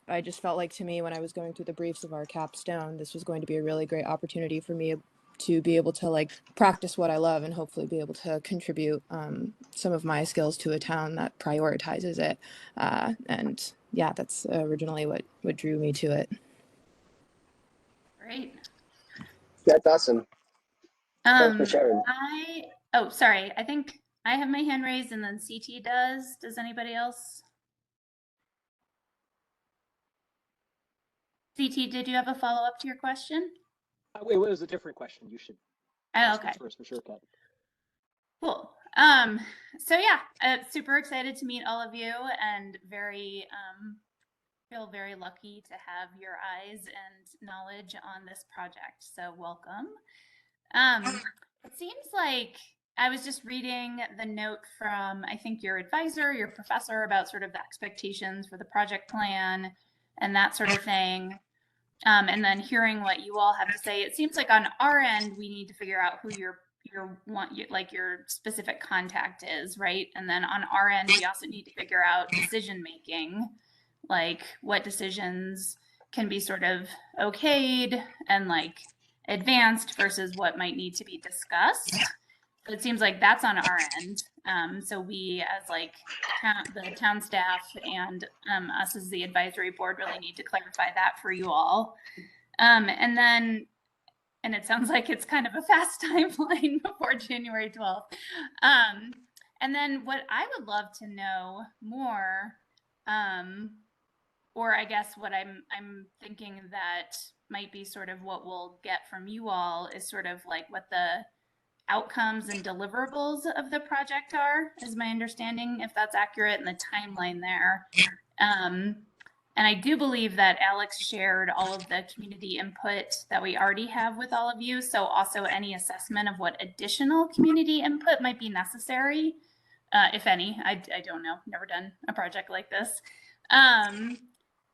I just felt like, to me, when I was going through the briefs of our capstone, this was going to be a really great opportunity for me to be able to like practice what I love and hopefully be able to contribute some of my skills to a town that prioritizes it. And yeah, that's originally what drew me to it. Great. That's awesome. Thanks for sharing. Oh, sorry. I think I have my hand raised and then CT does. Does anybody else? CT, did you have a follow-up to your question? It was a different question. You should Oh, ask okay. it first for sure, Kat. Cool. So yeah, super excited to meet all of you and feel very lucky to have your eyes and knowledge on this project. So welcome. It seems like I was just reading the note from, I think, your advisor, your professor, about sort of the expectations for the project plan and that sort of thing. And then hearing what you all have to say, it seems like on our end, we need to figure out who your specific contact is, right? And then on our end, we also need to figure out decision making, like what decisions can be sort of okayed and like advanced versus what might need to be discussed. So it seems like that's on our end. So we, as like the town staff and us as the advisory board, really need to clarify that for you all. And it sounds like it's kind of a fast timeline before January 12th. And then what I would love to know more, or I guess what I'm thinking that might be sort of what we'll get from you all, is sort of like what the outcomes and deliverables of the project are, is my understanding, if that's accurate, and the timeline there. And I do believe that Alex shared all of the community input that we already have with all of you. So also any assessment of what additional community input might be necessary, if any. I don't know, never done a project like this. And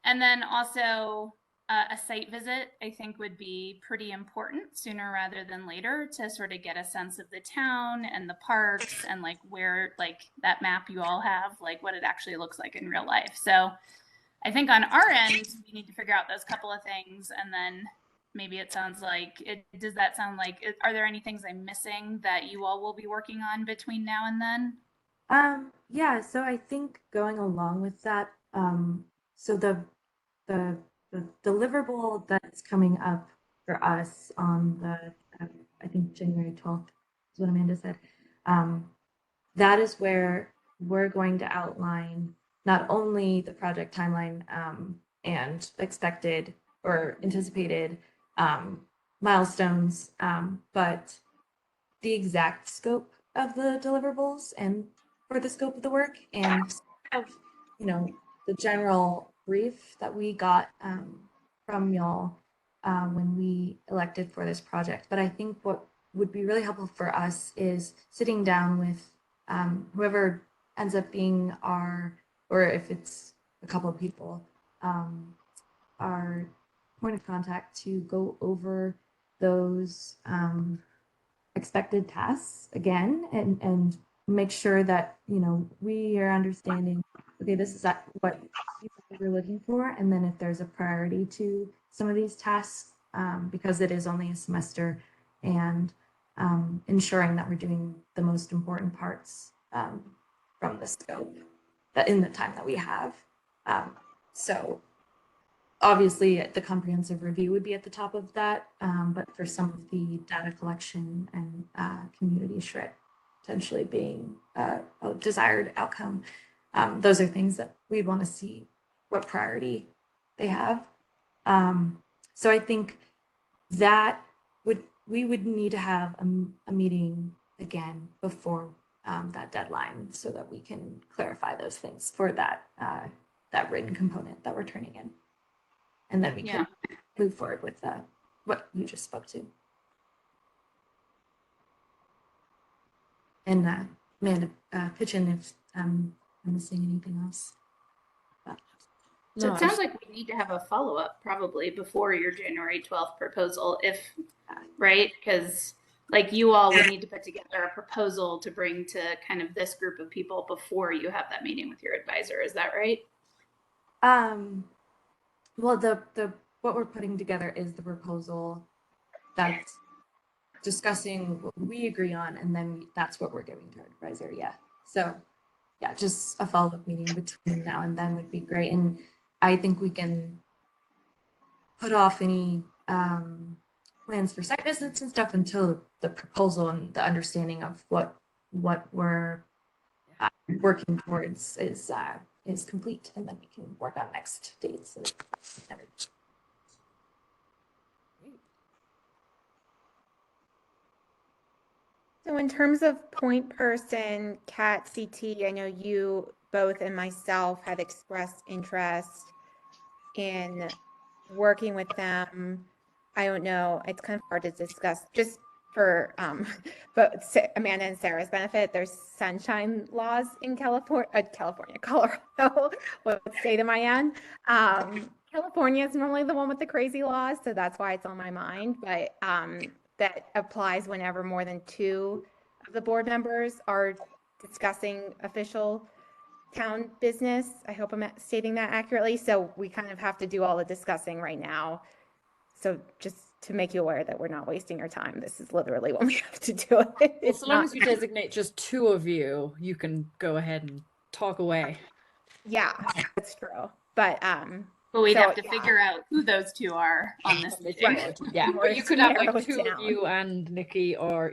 then also a site visit, I think, would be pretty important sooner rather than later, to sort of get a sense of the town and the parks and like where, like that map you all have, like what it actually looks like in real life. So I think on our end, we need to figure out those couple of things. And then maybe it sounds like, does that sound like, are there any things I'm missing that you all will be working on between now and then? Yeah, so I think going along with that, so the deliverable that's coming up for us on the, I think January 12th is what Amanda said. That is where we're going to outline not only the project timeline and expected or anticipated milestones, but the exact scope of the deliverables and for the scope of the work, and the general brief that we got from y'all when we elected for this project. But I think what would be really helpful for us is sitting down with whoever ends up being or if it's a couple of people, our point of contact, to go over those expected tasks again and make sure that we are understanding, okay, this is what we're looking for, and then if there's a priority to some of these tasks, because it is only a semester, and ensuring that we're doing the most important parts from the scope. in the time that we have. So obviously the comprehensive review would be at the top of that, but for some of the data collection and community shred potentially being a desired outcome, those are things that we'd want to see what priority they have. So I think that we would need to have a meeting again before that deadline so that we can clarify those things for that written component that we're turning in. And then we can move forward with what you just spoke to. And Amanda, pitch in if I'm missing anything else. So it sounds like we need to have a follow-up probably before your January 12th proposal, right? Because like you all would need to put together a proposal to bring to kind of this group of people before you have that meeting with your advisor. Is that right? Well, the what we're putting together is the proposal that's discussing what we agree on, and then that's what we're giving to our advisor. Yeah. So yeah, just a follow-up meeting between now and then would be great. And I think we can put off any plans for site visits and stuff until the proposal and the understanding of what we're working towards is complete, and then we can work on next dates. So in terms of point person, CAT, CT, I know you both and myself have expressed interest in working with them. I don't know, it's kind of hard to discuss just for but Amanda and Sarah's benefit. There's sunshine laws in Colorado. What state am I in? California is normally the one with the crazy laws, so that's why it's on my mind. But that applies whenever more than 2 of the board members are discussing official town business. I hope I'm stating that accurately. So we kind of have to do all the discussing right now. So just to make you aware that we're not wasting your time, this is literally when we have to do it. Well, so long as you designate just 2 of you, you can go ahead and talk away. Yeah, that's true. But we'd have to figure out who those 2 are on this meeting. Right. Yeah, or you could have like 2 of you and Nikki, or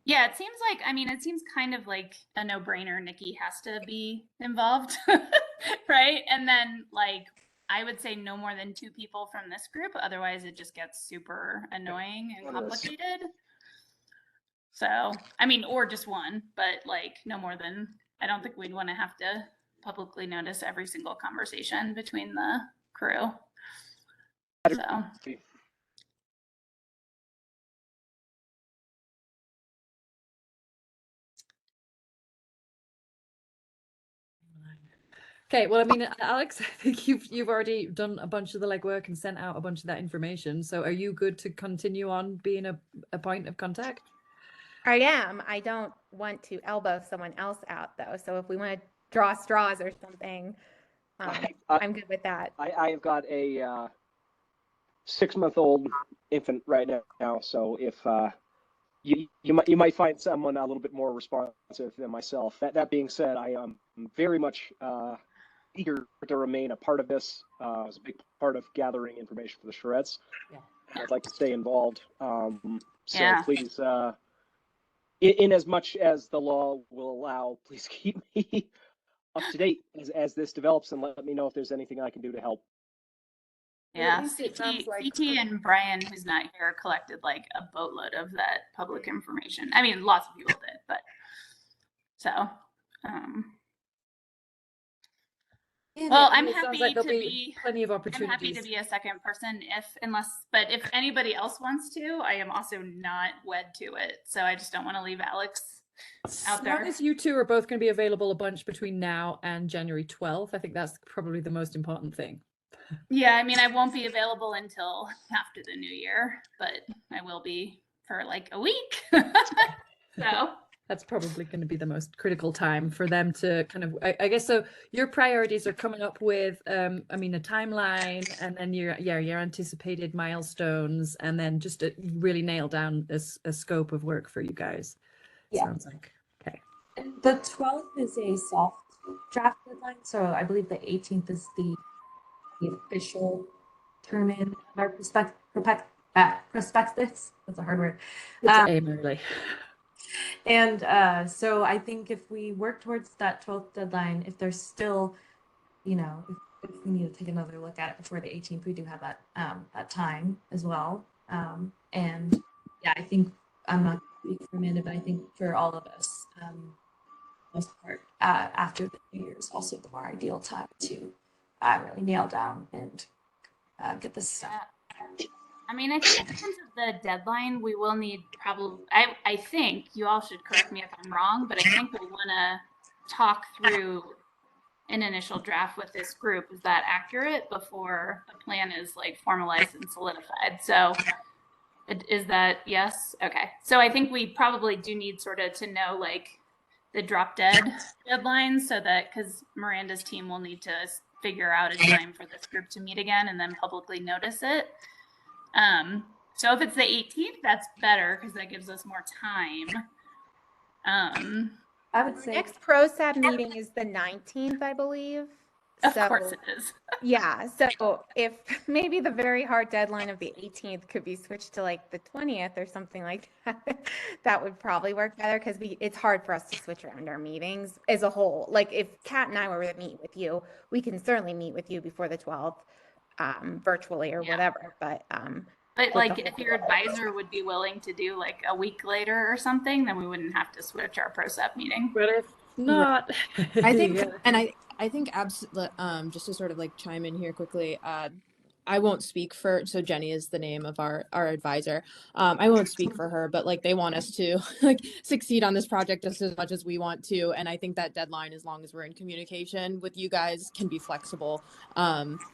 Yeah, it seems like, I mean, it seems kind of like a no-brainer. Nikki has to be involved, right? And then like, I would say no more than 2 people from this group. Otherwise it just gets super annoying and complicated. So, I mean, or just 1, but like no more than, I don't think we'd want to have to publicly notice every single conversation between the crew. So. Okay, well, I mean, Alex, I think you've already done a bunch of the legwork and sent out a bunch of that information. So are you good to continue on being a point of contact? I am. I don't want to elbow someone else out though. So if we want to draw straws or something, I'm good with that. I have got a 6-month-old infant right now, so if you might find someone a little bit more responsive than myself. That being said, I am very much eager to remain a part of this. I was a big part of gathering information for the shreds. Yeah. I'd like to stay involved. So please, in as much as the law will allow, please keep me up to date as this develops, and let me know if there's anything I can do to help. Yeah, CT and Brian, who's not here, collected like a boatload of that public information. I mean, lots of people did, but so. Well, I'm happy to be plenty of opportunities. I'm happy to be a second person but if anybody else wants to, I am also not wed to it. So I just don't want to leave Alex out there. As long as you 2 are both going to be available a bunch between now and January 12th, I think that's probably the most important thing. Yeah, I mean, I won't be available until after the new year, but I will be for like a week. So that's probably going to be the most critical time for them to kind of, I guess, so your priorities are coming up with, I mean, a timeline, and then your anticipated milestones, and then just to really nail down a scope of work for you guys. Yeah. Sounds like, okay. The 12th is a soft draft deadline. So I believe the 18th is the official turn in of our prospectus. That's a hard word. It's aim early. And so I think if we work towards that 12th deadline, if there's still, you know, if we need to take another look at it before the 18th, we do have that that time as well. And yeah, I think I'm not speaking for Amanda, but I think for all of us, most part, after the New Year is also the more ideal time to really nail down and get this stuff. I mean, I think in terms of the deadline, we will need probably, I think you all should correct me if I'm wrong, but I think we'll want to talk through an initial draft with this group. Is that accurate before the plan is like formalized and solidified? So is that, yes? Okay. So I think we probably do need sort of to know like the drop dead deadline so that, because Miranda's team will need to figure out a time for this group to meet again and then publicly notice it. So if it's the 18th, that's better because that gives us more time. I would say Next PROSAB meeting is the 19th, I believe. Of course it is. Yeah, so if maybe the very hard deadline of the 18th could be switched to like the 20th or something like that, that would probably work better because it's hard for us to switch around our meetings as a whole. Like if Kat and I were to meet with you, we can certainly meet with you before the 12th, virtually or whatever, but like if your advisor would be willing to do like a week later or something, then we wouldn't have to switch our PROSAB meeting. But if not, I think, yeah. and I think absolutely, just to sort of like chime in here quickly, I won't speak for, so Jenny is the name of our advisor. I won't speak for her, but like they want us to like succeed on this project just as much as we want to. And I think that deadline, as long as we're in communication with you guys, can be flexible,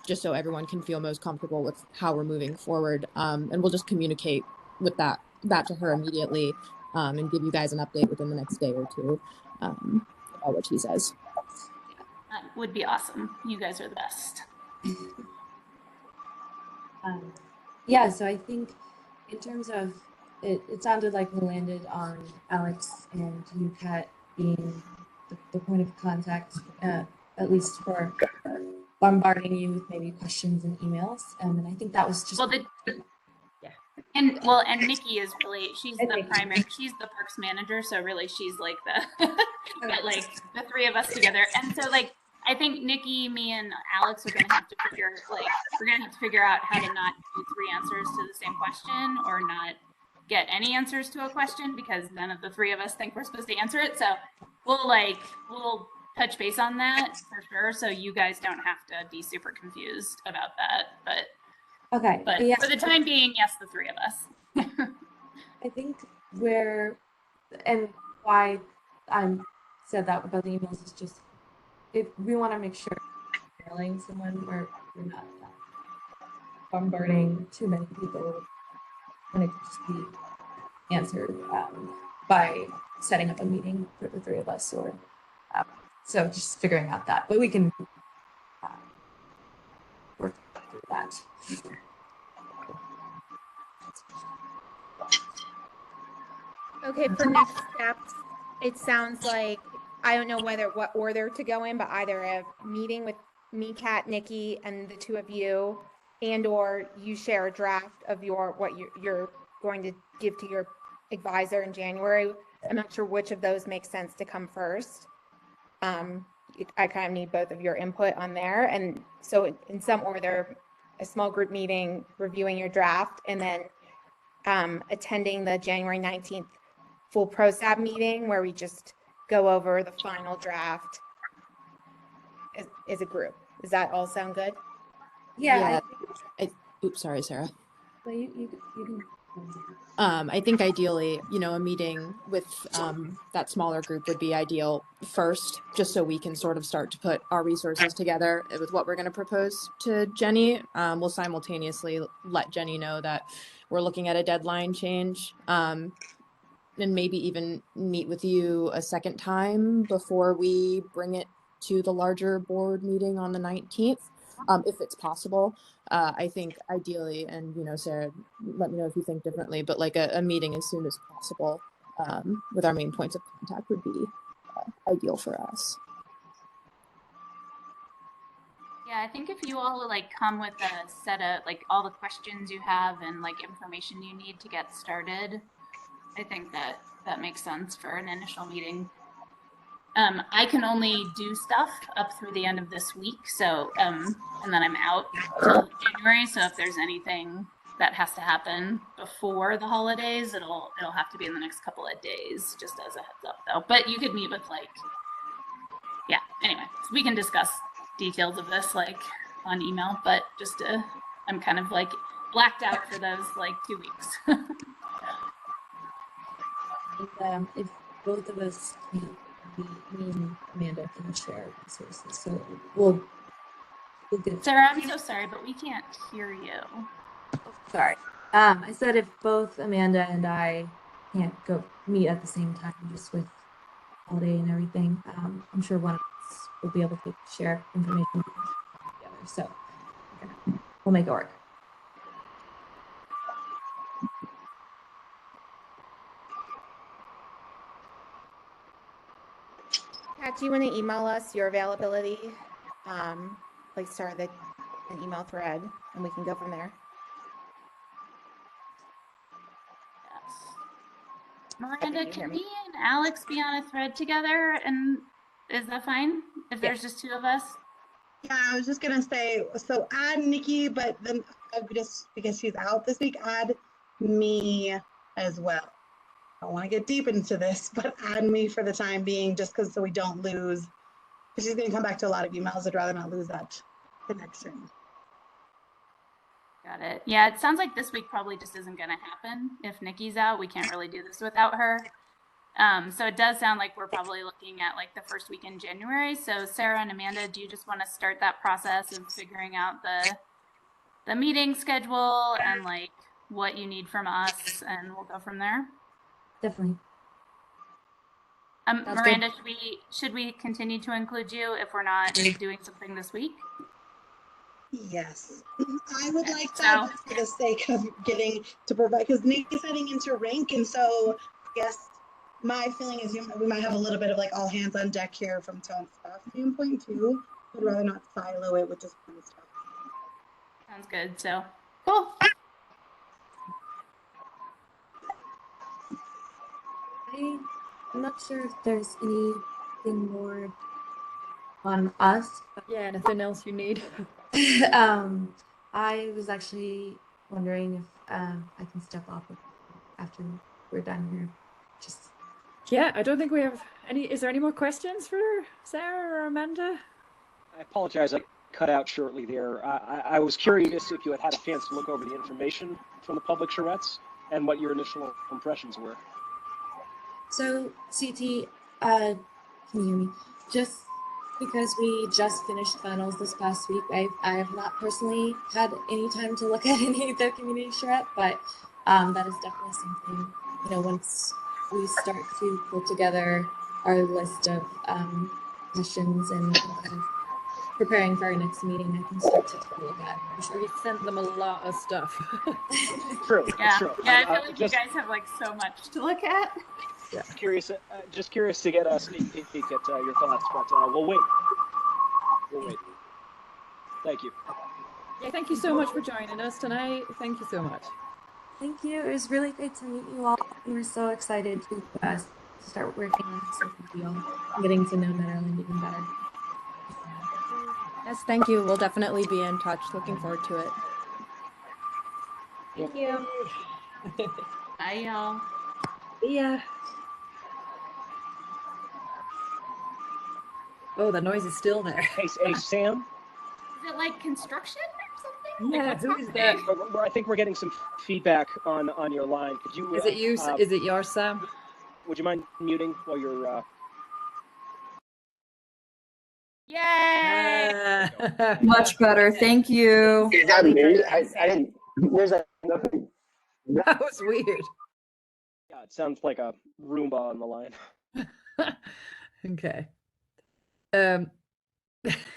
just so everyone can feel most comfortable with how we're moving forward. And we'll just communicate with that to her immediately, and give you guys an update within the next day or two, about what she says. That would be awesome. You guys are the best. Yeah, so I think in terms of it sounded like we landed on Alex and you, Kat, being the point of contact, at least for bombarding you with maybe questions and emails. And I think that was just And Nikki is really, she's the parks manager, so really she's like but like the three of us together. And so like I think Nikki, me, and Alex are gonna have to figure out how to not do three answers to the same question or not get any answers to a question because none of the three of us think we're supposed to answer it. So we'll touch base on that for sure, so you guys don't have to be super confused about that. But okay, but yeah. for the time being, yes, the three of us. I think and why I said that about the emails is just if we want to make sure we're emailing someone where we're not bombarding too many people when it could just be answered by setting up a meeting for the three of us, or so just figuring out that, but we can work through that. Okay, for next steps, it sounds like, I don't know what order to go in, but either a meeting with me, Kat, Nikki, and the two of you, and or you share a draft of what you're going to give to your advisor in January. I'm not sure which of those makes sense to come first. I kind of need both of your input on there. And so in some order, a small group meeting, reviewing your draft, and then attending the January 19th full PROSAB meeting where we just go over the final draft as a group. Does that all sound good? Yeah. Oops, sorry, Sarah. Well, you can. I think ideally, a meeting with that smaller group would be ideal first, just so we can sort of start to put our resources together with what we're going to propose to Jenny. We'll simultaneously let Jenny know that we're looking at a deadline change, and maybe even meet with you a second time before we bring it to the larger board meeting on the 19th, if it's possible. I think ideally, and Sarah, let me know if you think differently, but like a meeting as soon as possible with our main points of contact would be ideal for us. Yeah, I think if you all like come with a set of like all the questions you have and like information you need to get started, I think that that makes sense for an initial meeting. I can only do stuff up through the end of this week, so and then I'm out till January. So if there's anything that has to happen before the holidays, it'll have to be in the next couple of days, just as a heads up, though. But you could meet with like, yeah. Anyway, so we can discuss details of this like on email, but just I'm kind of like blacked out for those like 2 weeks. And if both of us can't, me and Amanda can share resources, so we'll get. Sarah, I'm so sorry, but we can't hear you. Sorry. I said if both Amanda and I can't go meet at the same time, just with holiday and everything, I'm sure one of us will be able to share information together. So we'll make it work. Pat, do you want to email us your availability? Like start an email thread, and we can go from there. Miranda, can me and Alex be on a thread together? And is that fine if there's just two of us? Yeah, I was just gonna say, so add Nikki, but then just because she's out this week, add me as well. I don't want to get deep into this, but add me for the time being, just because so we don't lose. Because she's gonna come back to a lot of emails. I'd rather not lose that connection. Got it. Yeah, it sounds like this week probably just isn't going to happen. If Nikki's out, we can't really do this without her. So it does sound like we're probably looking at like the first week in January. So Sarah and Amanda, do you just want to start that process of figuring out the meeting schedule and like what you need from us, and we'll go from there? Definitely. Miranda, should we continue to include you if we're not doing something this week? Yes, I would like that just for the sake of getting to provide, because Nikki's heading into rank, and so yes, my feeling is we might have a little bit of like all hands on deck here from Tone's staff standpoint too. I'd rather not silo it with just one stuff. Sounds good. So cool. I'm not sure if there's anything more on us. Yeah, anything else you need? I was actually wondering if I can step off after we're done here. Just yeah, I don't think we have any. Is there any more questions for Sarah or Amanda? I apologize, I cut out shortly there. I was curious if you had a chance to look over the information from the public charrettes and what your initial impressions were. so, CT, can you hear me? Just because we just finished finals this past week, I have not personally had any time to look at any of the community charrette, but that is definitely something, once we start to pull together our list of questions and kind of preparing for our next meeting, I can start to take a look at. I'm sure we sent them a lot of stuff. True. Yeah, true. yeah. I feel like you guys have like so much to look at. Yeah. Just curious to get a sneak peek at your thoughts, but we'll wait. Thank you. Yeah, thank you so much for joining us tonight. Thank you so much. Thank you. It was really great to meet you all. We're so excited to start working on this deal and getting to know Nederland even better. Yes, thank you. We'll definitely be in touch. Looking forward to it. Thank you. Bye, y'all. Yeah. Oh, the noise is still there. Hey, Sam? Is it like construction or something? Yeah, like, who is that? I think we're getting some feedback on your line. Could you? Is it you? Is it yours, Sam? Would you mind muting while you're? Yay! Much better. Thank you. Is that me? I didn't. There's nothing. That was weird. Yeah, it sounds like a Roomba on the line. Okay.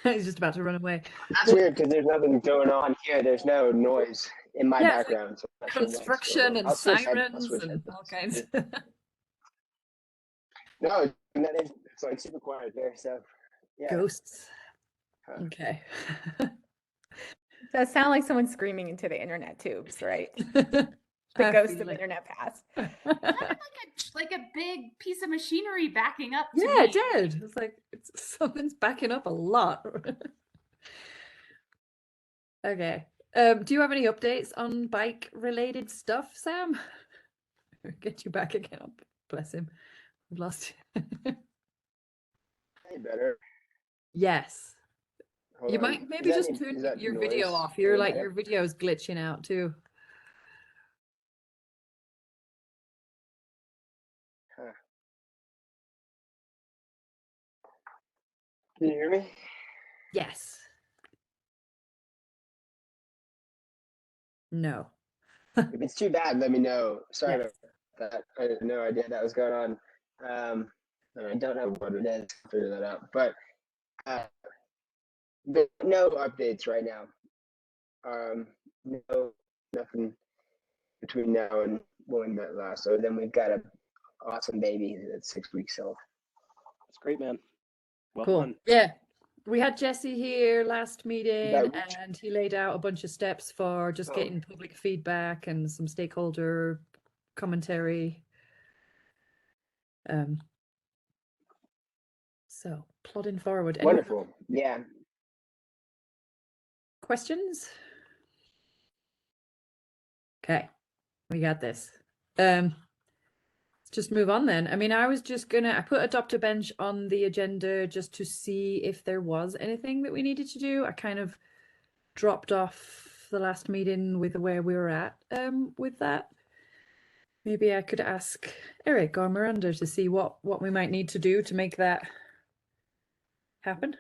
He's just about to run away. That's weird because there's nothing going on here. There's no noise in my background. So construction and sirens and all kinds. No, it's like super quiet there. So yeah. Ghosts. Okay. Does sound like someone screaming into the internet tubes, right? I The ghost feel of it. internet pass. Like a big piece of machinery backing up to Yeah, me. it did. It's like something's backing up a lot. Okay. Do you have any updates on bike related stuff, Sam? Get you back again. Oh, bless him. We've lost you. Any better? Yes. Hold You on. might Is maybe that just any- turn is that your noise video off. any You're like better? your video's glitching out too. Huh. Can you hear me? Yes. No. If it's too bad, let me know. Sorry Yes. about that. I had no idea that was going on. And I don't know what it is. Figure that out. But no updates right now. No, nothing between now and when we met last. So then we've got a awesome baby that's 6 weeks old. That's great, man. Well Cool. done. Yeah. We had Jesse here last meeting That- and he laid out a bunch of steps for just Oh. getting public feedback and some stakeholder commentary. So plodding forward. Any Wonderful. Yeah. questions? Okay, we got this. Let's just move on then. I mean, I put adopt a bench on the agenda just to see if there was anything that we needed to do. I kind of dropped off the last meeting with where we were at with that. Maybe I could ask Eric or Miranda to see what we might need to do to make that happen.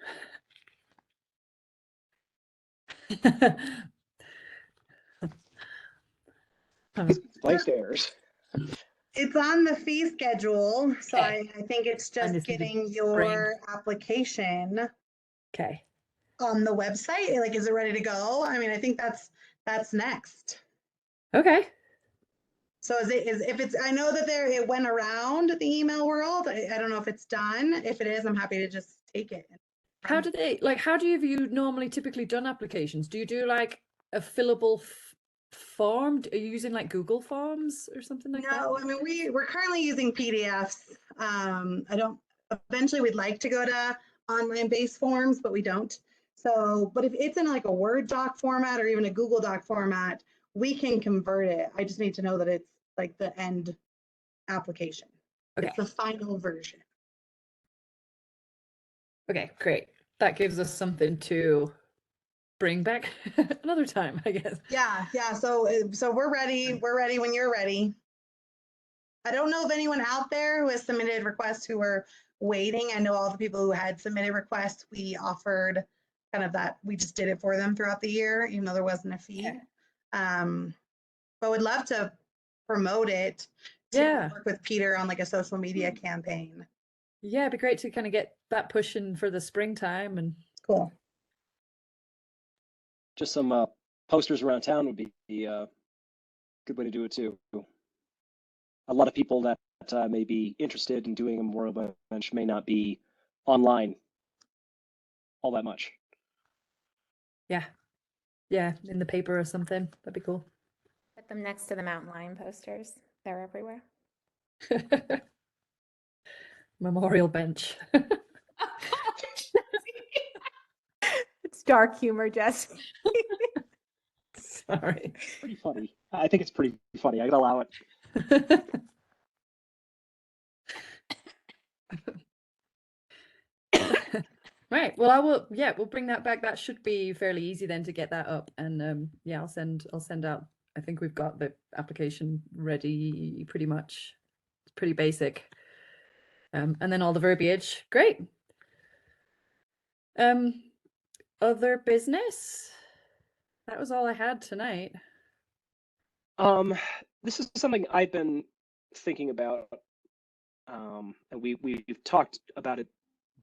Stairs. It's on the fee schedule, so Okay. I think it's And just it's in the getting spring. your application Okay. on the website. Like, is it ready to go? I mean, I think that's next. Okay. So if it's, I know that it went around the email world. I don't know if it's done. If it is, I'm happy to just take it. How do you normally typically done applications? Do you do like a fillable form? Are you using like Google Forms or something like that? No, I mean, we're currently using PDFs. Eventually we'd like to go to online based forms, but we don't. So, but if it's in like a Word doc format or even a Google Doc format, we can convert it. I just need to know that it's like the end application. Okay. It's the final version. Okay, great. That gives us something to bring back another time, I guess. Yeah. So we're ready. We're ready when you're ready. I don't know of anyone out there who has submitted requests who were waiting. I know all the people who had submitted requests, we offered kind of that, we just did it for them throughout the year, even though there wasn't a fee. But would love to promote it to work with Peter on like a social media campaign. Yeah, it'd be great to kind of get that pushing for the springtime and cool. Just some posters around town would be a good way to do it too. A lot of people that may be interested in doing a memorial bench may not be online all that much. Yeah, in the paper or something. That'd be cool. Put them next to the mountain lion posters. They're everywhere. Memorial bench. It's dark humor, Jess. Sorry. It's pretty funny. I think it's pretty funny. I gotta allow it. Right. Well, we'll bring that back. That should be fairly easy then to get that up. And I'll send out. I think we've got the application ready pretty much. It's pretty basic. And then all the verbiage. Great. Other business? That was all I had tonight. This is something I've been thinking about, and we've talked about it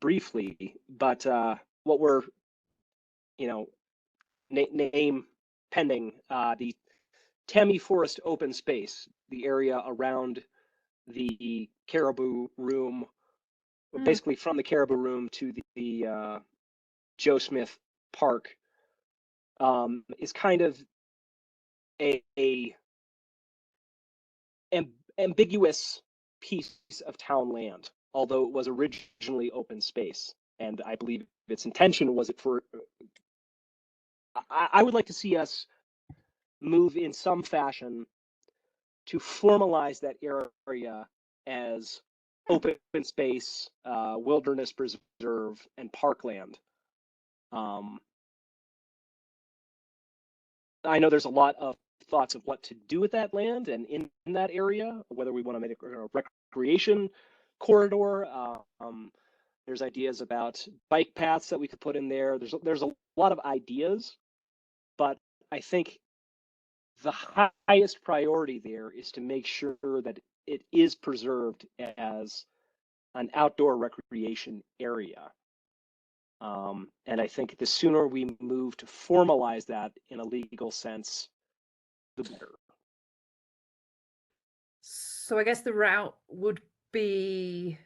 briefly, but what we're, name pending, the Tammy Forest open space, the area around the Caribou Room, basically from the Caribou Room to the Joe Smith Park is kind of a ambiguous piece of town land, although it was originally open space. And I believe its intention was I would like to see us move in some fashion to formalize that area as open space, wilderness preserve, and parkland. I know there's a lot of thoughts of what to do with that land and in that area, whether we want to make it a recreation corridor. There's ideas about bike paths that we could put in there. There's a lot of ideas, but I think the highest priority there is to make sure that it is preserved as an outdoor recreation area. And I think the sooner we move to formalize that in a legal sense, the better. So I guess the route would be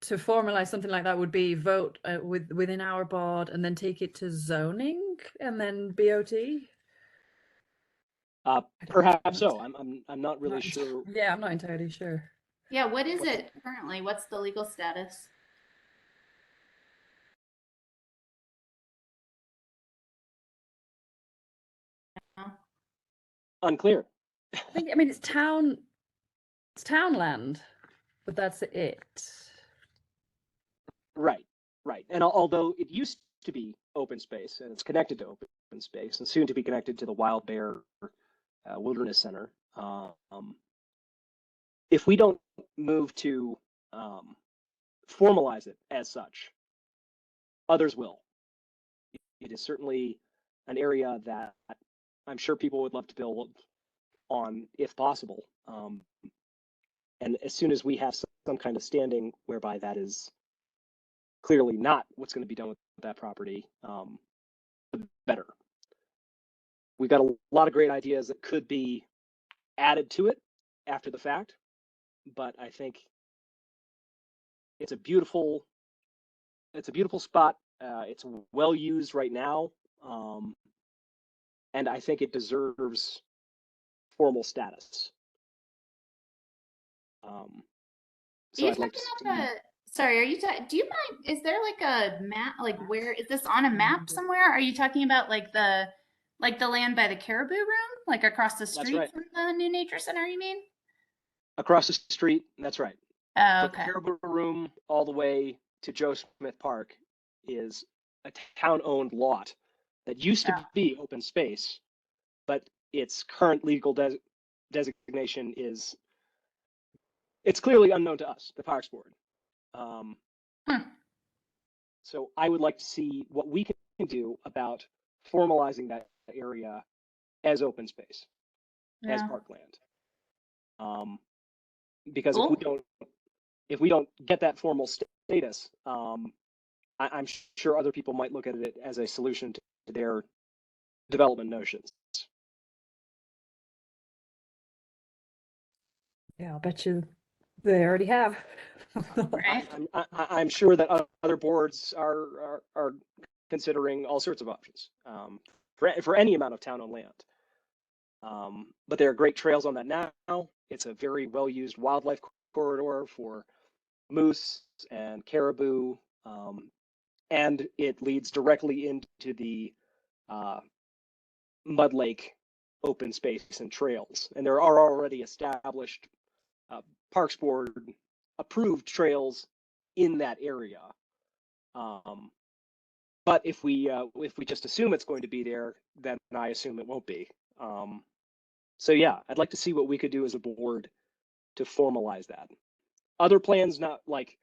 to formalize something like that would be vote within our board and then take it to zoning and then BOT. Perhaps so. I'm not really sure. Yeah, I'm not entirely sure. Yeah, what is it currently? What's the legal status? Unclear. I mean, it's townland, but that's it. Right. And although it used to be open space and it's connected to open space and soon to be connected to the Wild Bear Wilderness Center, if we don't move to formalize it as such, others will. It is certainly an area that I'm sure people would love to build on if possible. And as soon as we have some kind of standing whereby that is clearly not what's going to be done with that property, the better. We've got a lot of great ideas that could be added to it after the fact, but I think it's a beautiful spot. It's well used right now, and I think it deserves formal status. So I'd like to see. Sorry, are you do you mind, is there like a map, like where is this on a map somewhere? Are you talking about like the land by the Caribou Room, like across the street right. from the new nature center, you mean? Across the street, that's right. Oh, From okay. the Caribou Room all the way to Joe Smith Park is a town-owned lot that used to be open space, but its current legal designation is, it's clearly unknown to us, the Parks Board. So I would like to see what we can do about formalizing that area as open space, as parkland. Because if we don't get that formal status, I'm sure other people might look at it as a solution to their development notions. Yeah, I'll bet you they already have. Right. I'm sure that other boards are considering all sorts of options for any amount of town-owned land. But there are great trails on that now. It's a very well-used wildlife corridor for moose and caribou, and it leads directly into the Mud Lake open space and trails. And there are already established Parks Board approved trails in that area. But if we just assume it's going to be there, then I assume it won't be. So yeah, I'd like to see what we could do as a board to formalize that. Other plans, not like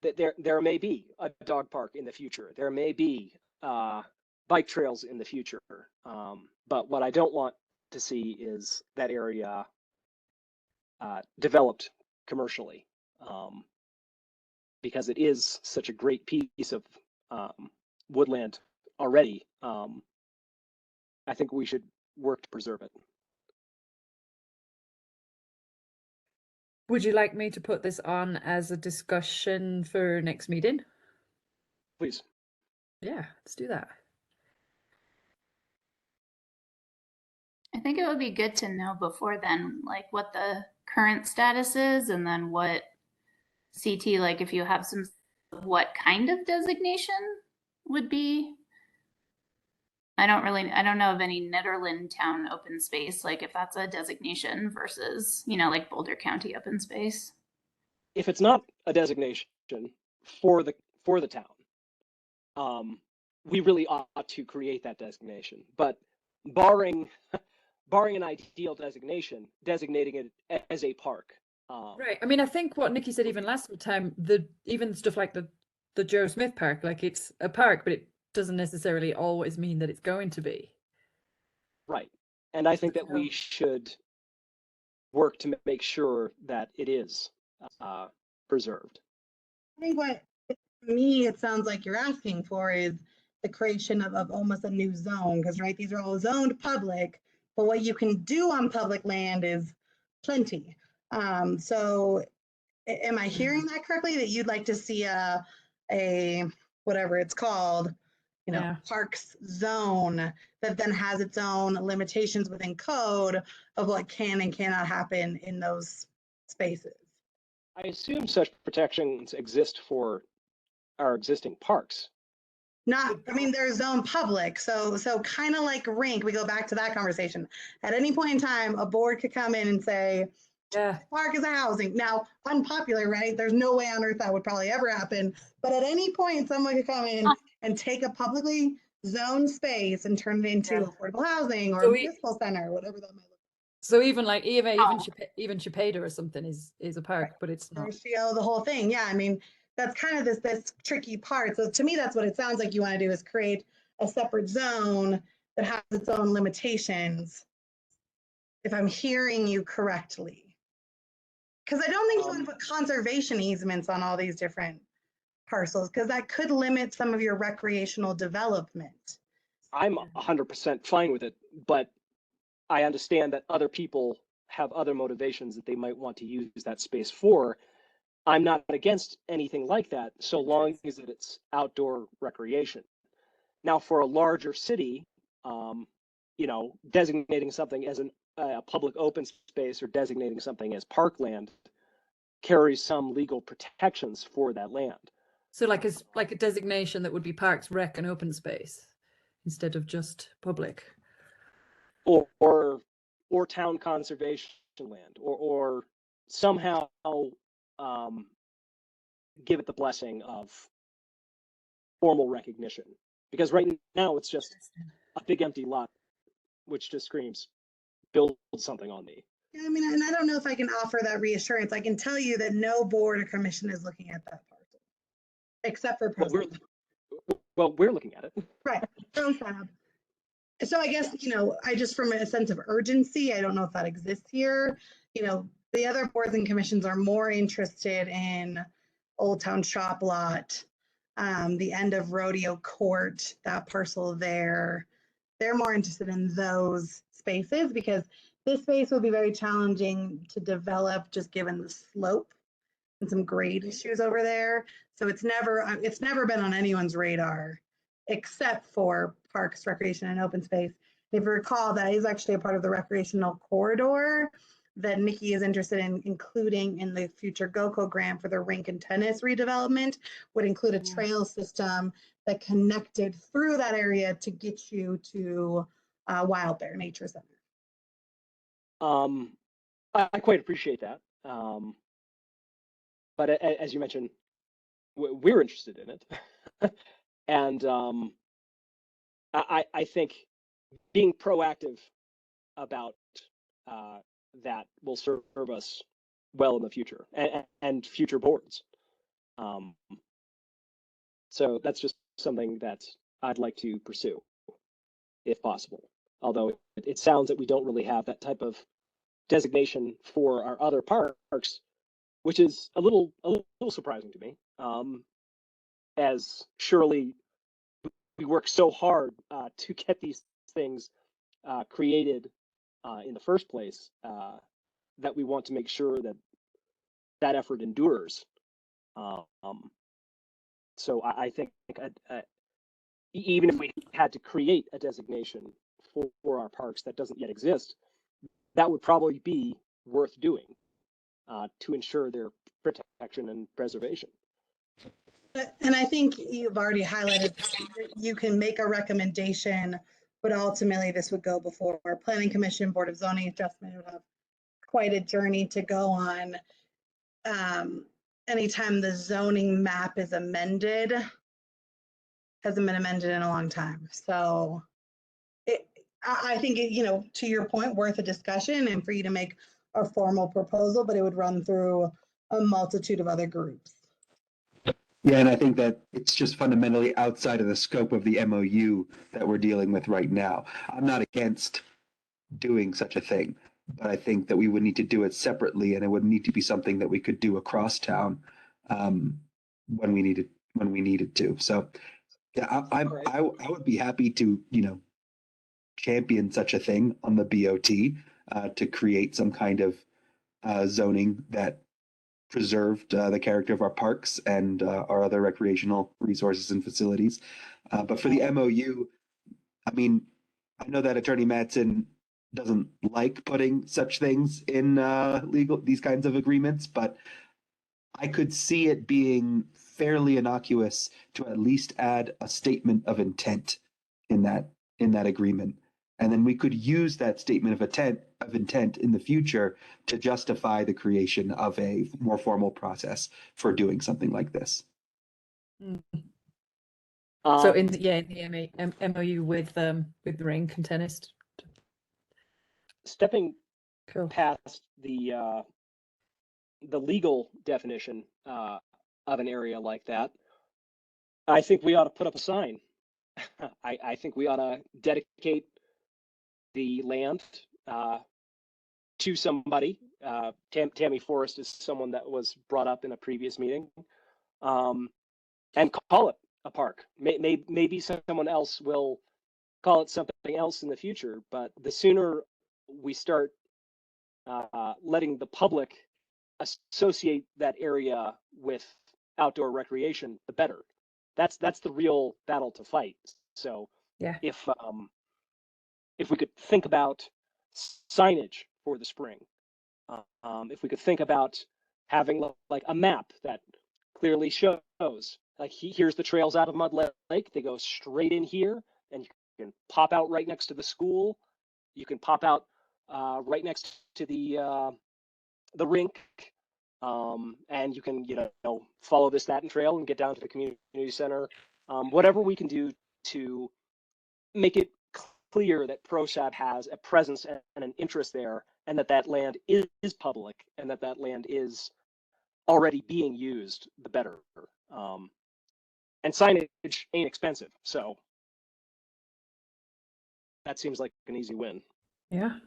that. There may be a dog park in the future. There may be bike trails in the future. But what I don't want to see is that area developed commercially, because it is such a great piece of woodland already. I think we should work to preserve it. Would you like me to put this on as a discussion for next meeting? Please. Yeah, let's do that. I think it would be good to know before then, like what the current status is, and then what CT, like if you have some, what kind of designation would be. I don't know of any Nederland town open space, like if that's a designation versus, like Boulder County open space. If it's not a designation for the town, we really ought to create that designation. But barring an ideal designation, designating it as a park. Right. I mean, I think what Nikki said even last time, even stuff like the Joe Smith Park, like it's a park, but it doesn't necessarily always mean that it's going to be. Right. And I think that we should work to make sure that it is preserved. I think what to me it sounds like you're asking for is the creation of almost a new zone, because right, these are all zoned public, but what you can do on public land is plenty. So am I hearing that correctly, that you'd like to see a whatever it's called, Yeah. parks zone that then has its own limitations within code of what can and cannot happen in those spaces? I assume such protections exist for our existing parks. Not, I mean, they're zone public, so kind of like rink, we go back to that conversation. At any point in time, a board could come in and say, yeah, park is a housing. Now, unpopular, right? There's no way on earth that would probably ever happen. But at any point, someone could come in and take a publicly zoned space and turn it into affordable housing or So a municipal center, whatever that might look like. So even like even Chipeta or something is a park, but it's not. Ratio, the whole thing. Yeah, I mean, that's kind of this tricky part. So to me, that's what it sounds like you want to do, is create a separate zone that has its own limitations, if I'm hearing you correctly. Because I don't think you want to put conservation easements on all these different parcels, because that could limit some of your recreational development. I'm 100% fine with it, but I understand that other people have other motivations that they might want to use that space for. I'm not against anything like that, so long as it's outdoor recreation. Now, for a larger city, designating something as a public open space or designating something as parkland carries some legal protections for that land. So like a designation that would be parks, rec, and open space instead of just public. Or town conservation land, or somehow give it the blessing of formal recognition. Because right now it's just a big empty lot, which just screams, build something on me. Yeah, I mean, and I don't know if I can offer that reassurance. I can tell you that no board or commission is looking at that parcel, except for PROSAB. Well, we're looking at it. Right, PROSAB. So I guess, I just, from a sense of urgency, I don't know if that exists here. The other boards and commissions are more interested in Old Town Shop Lot, the end of Rodeo Court, that parcel there. They're more interested in those spaces because this space will be very challenging to develop just given the slope and some grade issues over there. So it's never been on anyone's radar except for parks, recreation, and open space. If you recall, that is actually a part of the recreational corridor that Nikki is interested in including in the future GOCO grant for the rink and tennis redevelopment, would include a trail system that connected through that area to get you to Wild Bear Nature Center. I quite appreciate that. But as you mentioned, we're interested in it. And I think being proactive about that will serve us well in the future and future boards. So that's just something that I'd like to pursue, if possible. Although it sounds that we don't really have that type of designation for our other parks, which is a little surprising to me. As surely we work so hard to get these things created in the first place, that we want to make sure that effort endures. So I think even if we had to create a designation for our parks that doesn't yet exist, that would probably be worth doing to ensure their protection and preservation. And I think you've already highlighted that you can make a recommendation, but ultimately this would go before Planning Commission, Board of Zoning Adjustment. Would have quite a journey to go on. Anytime the zoning map is amended, hasn't been amended in a long time. So I think, to your point, worth a discussion and for you to make a formal proposal, but it would run through a multitude of other groups. Yeah, and I think that it's just fundamentally outside of the scope of the MOU that we're dealing with right now. I'm not against doing such a thing, but I think that we would need to do it separately, and it would need to be something that we could do across town when we needed to. So, yeah, I would be happy to champion such a thing on the BOT to create some kind of zoning that preserved the character of our parks and our other recreational resources and facilities. But for the MOU, I mean, I know that Attorney Mattson doesn't like putting such things in these kinds of agreements, but I could see it being fairly innocuous to at least add a statement of intent in that agreement. And then we could use that statement of intent in the future to justify the creation of a more formal process for doing something like this. So in the MOU with rink and tennis. Stepping past the legal definition of an area like that, I think we ought to put up a sign. I think we ought to dedicate the land to somebody. Tammy Forrest is someone that was brought up in a previous meeting, and call it a park. Maybe someone else will call it something else in the future, but the sooner we start letting the public associate that area with outdoor recreation, the better. That's the real battle to fight. So yeah, if we could think about signage for the spring, if we could think about having like a map that clearly shows, like here's the trails out of Mud Lake, they go straight in here, and you can pop out right next to the school. You can pop out right next to the rink, and you can follow this that and trail and get down to the community center. Whatever we can do to make it clear that PROSAB has a presence and an interest there, and that land is public, and that land is already being used, the better. And signage ain't expensive, so that seems like an easy win. Yeah.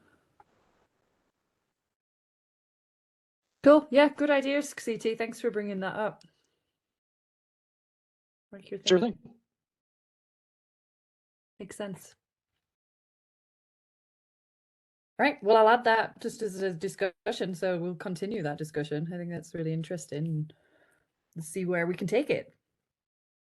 Cool. Yeah, good ideas, CT. Thanks for bringing that up. Sure thing. Makes sense. All right. Well, I'll add that just as a discussion. So we'll continue that discussion. I think that's really interesting. Let's see where we can take it.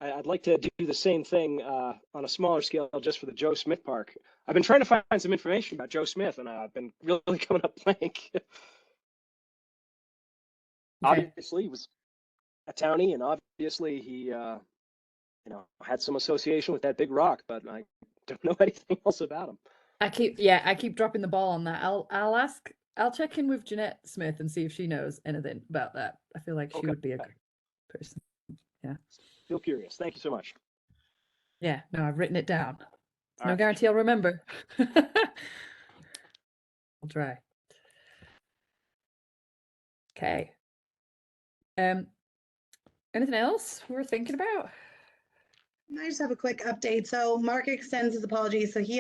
I'd like to do the same thing on a smaller scale just for the Joe Smith Park. I've been trying to find some information about Joe Smith, and I've been really coming up blank. Okay. Obviously, he was a townie, and obviously he, had some association with that big rock, but I don't know anything else about him. I keep dropping the ball on that. I'll check in with Jeanette Smith and see if she knows anything about that. I feel like she would be a good person. Yeah. Feel curious. Thank you so much. Yeah, no, I've written it down. No guarantee I'll remember. I'll try. Okay. Anything else we're thinking about? I just have a quick update. So Mark extends his apologies. So he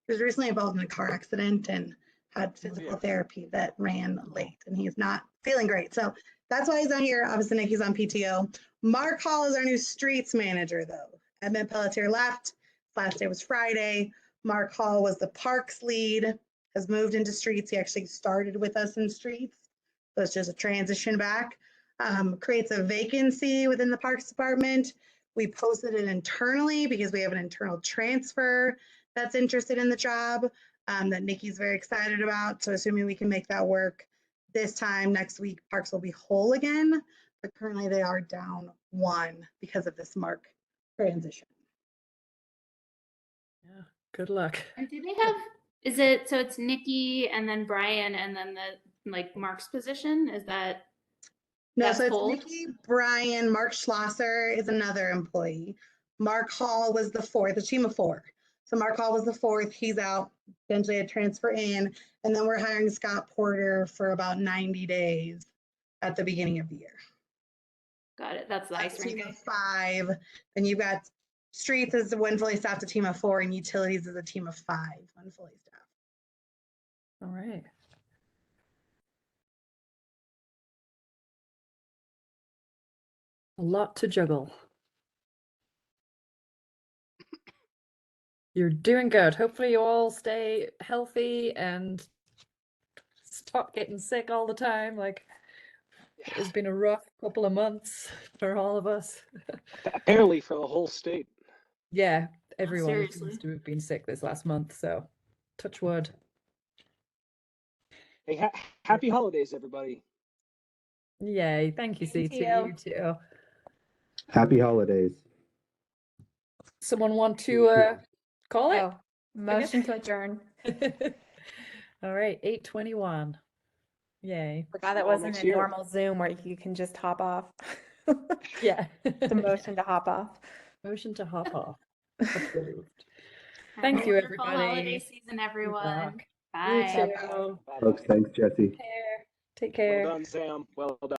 was recently involved in a car accident and had physical therapy that ran late, and he's not feeling great. So that's why he's not here. Obviously, Nikki's on PTO. Mark Hall is our new streets manager, though. Edmund Pelletier left. Last day was Friday. Mark Hall was the parks lead, has moved into streets. He actually started with us in streets. So it's just a transition back. Creates a vacancy within the parks department. We posted it internally because we have an internal transfer that's interested in the job that Nikki's very excited about. So assuming we can make that work this time next week, parks will be whole again. But currently they are down 1 because of this mark transition. Yeah, good luck. And do they have, is it, so it's Nikki and then Brian and then the, like, Mark's position? Is that? No, That's so it's full? Nikki, Brian, Mark Schlosser is another employee. Mark Hall was the 4th, a team of 4. So Mark Hall was the 4th, he's out, potentially a transfer in, and then we're hiring Scott Porter for about 90 days at the beginning of the year. Got it. That's the ice Team rink. of 5. Then you've got streets as when fully staffed, a team of 4, and utilities is a team of 5 when fully staffed. All right. A lot to juggle. You're doing good. Hopefully you all stay healthy and stop getting sick all the time. Like, it's been a rough couple of months for all of us. Apparently for the whole state. Yeah, everyone seriously. seems to have been sick this last month, so touch wood. Hey, happy holidays, everybody. Yay, thank you, Same CT. to you. You too. Happy holidays. Someone want to call it? Oh, motion to adjourn. All right, 8:21. Yay. Forgot that Well, wasn't next a year. normal Zoom where you can just hop off. Yeah. The motion to hop off. Motion to hop off. Approved. Have Thank a you, wonderful everybody. holiday season, everyone. luck. Bye. You too. Folks, thanks, Jesse. Take care. Take Well care. done, Sam. Well done.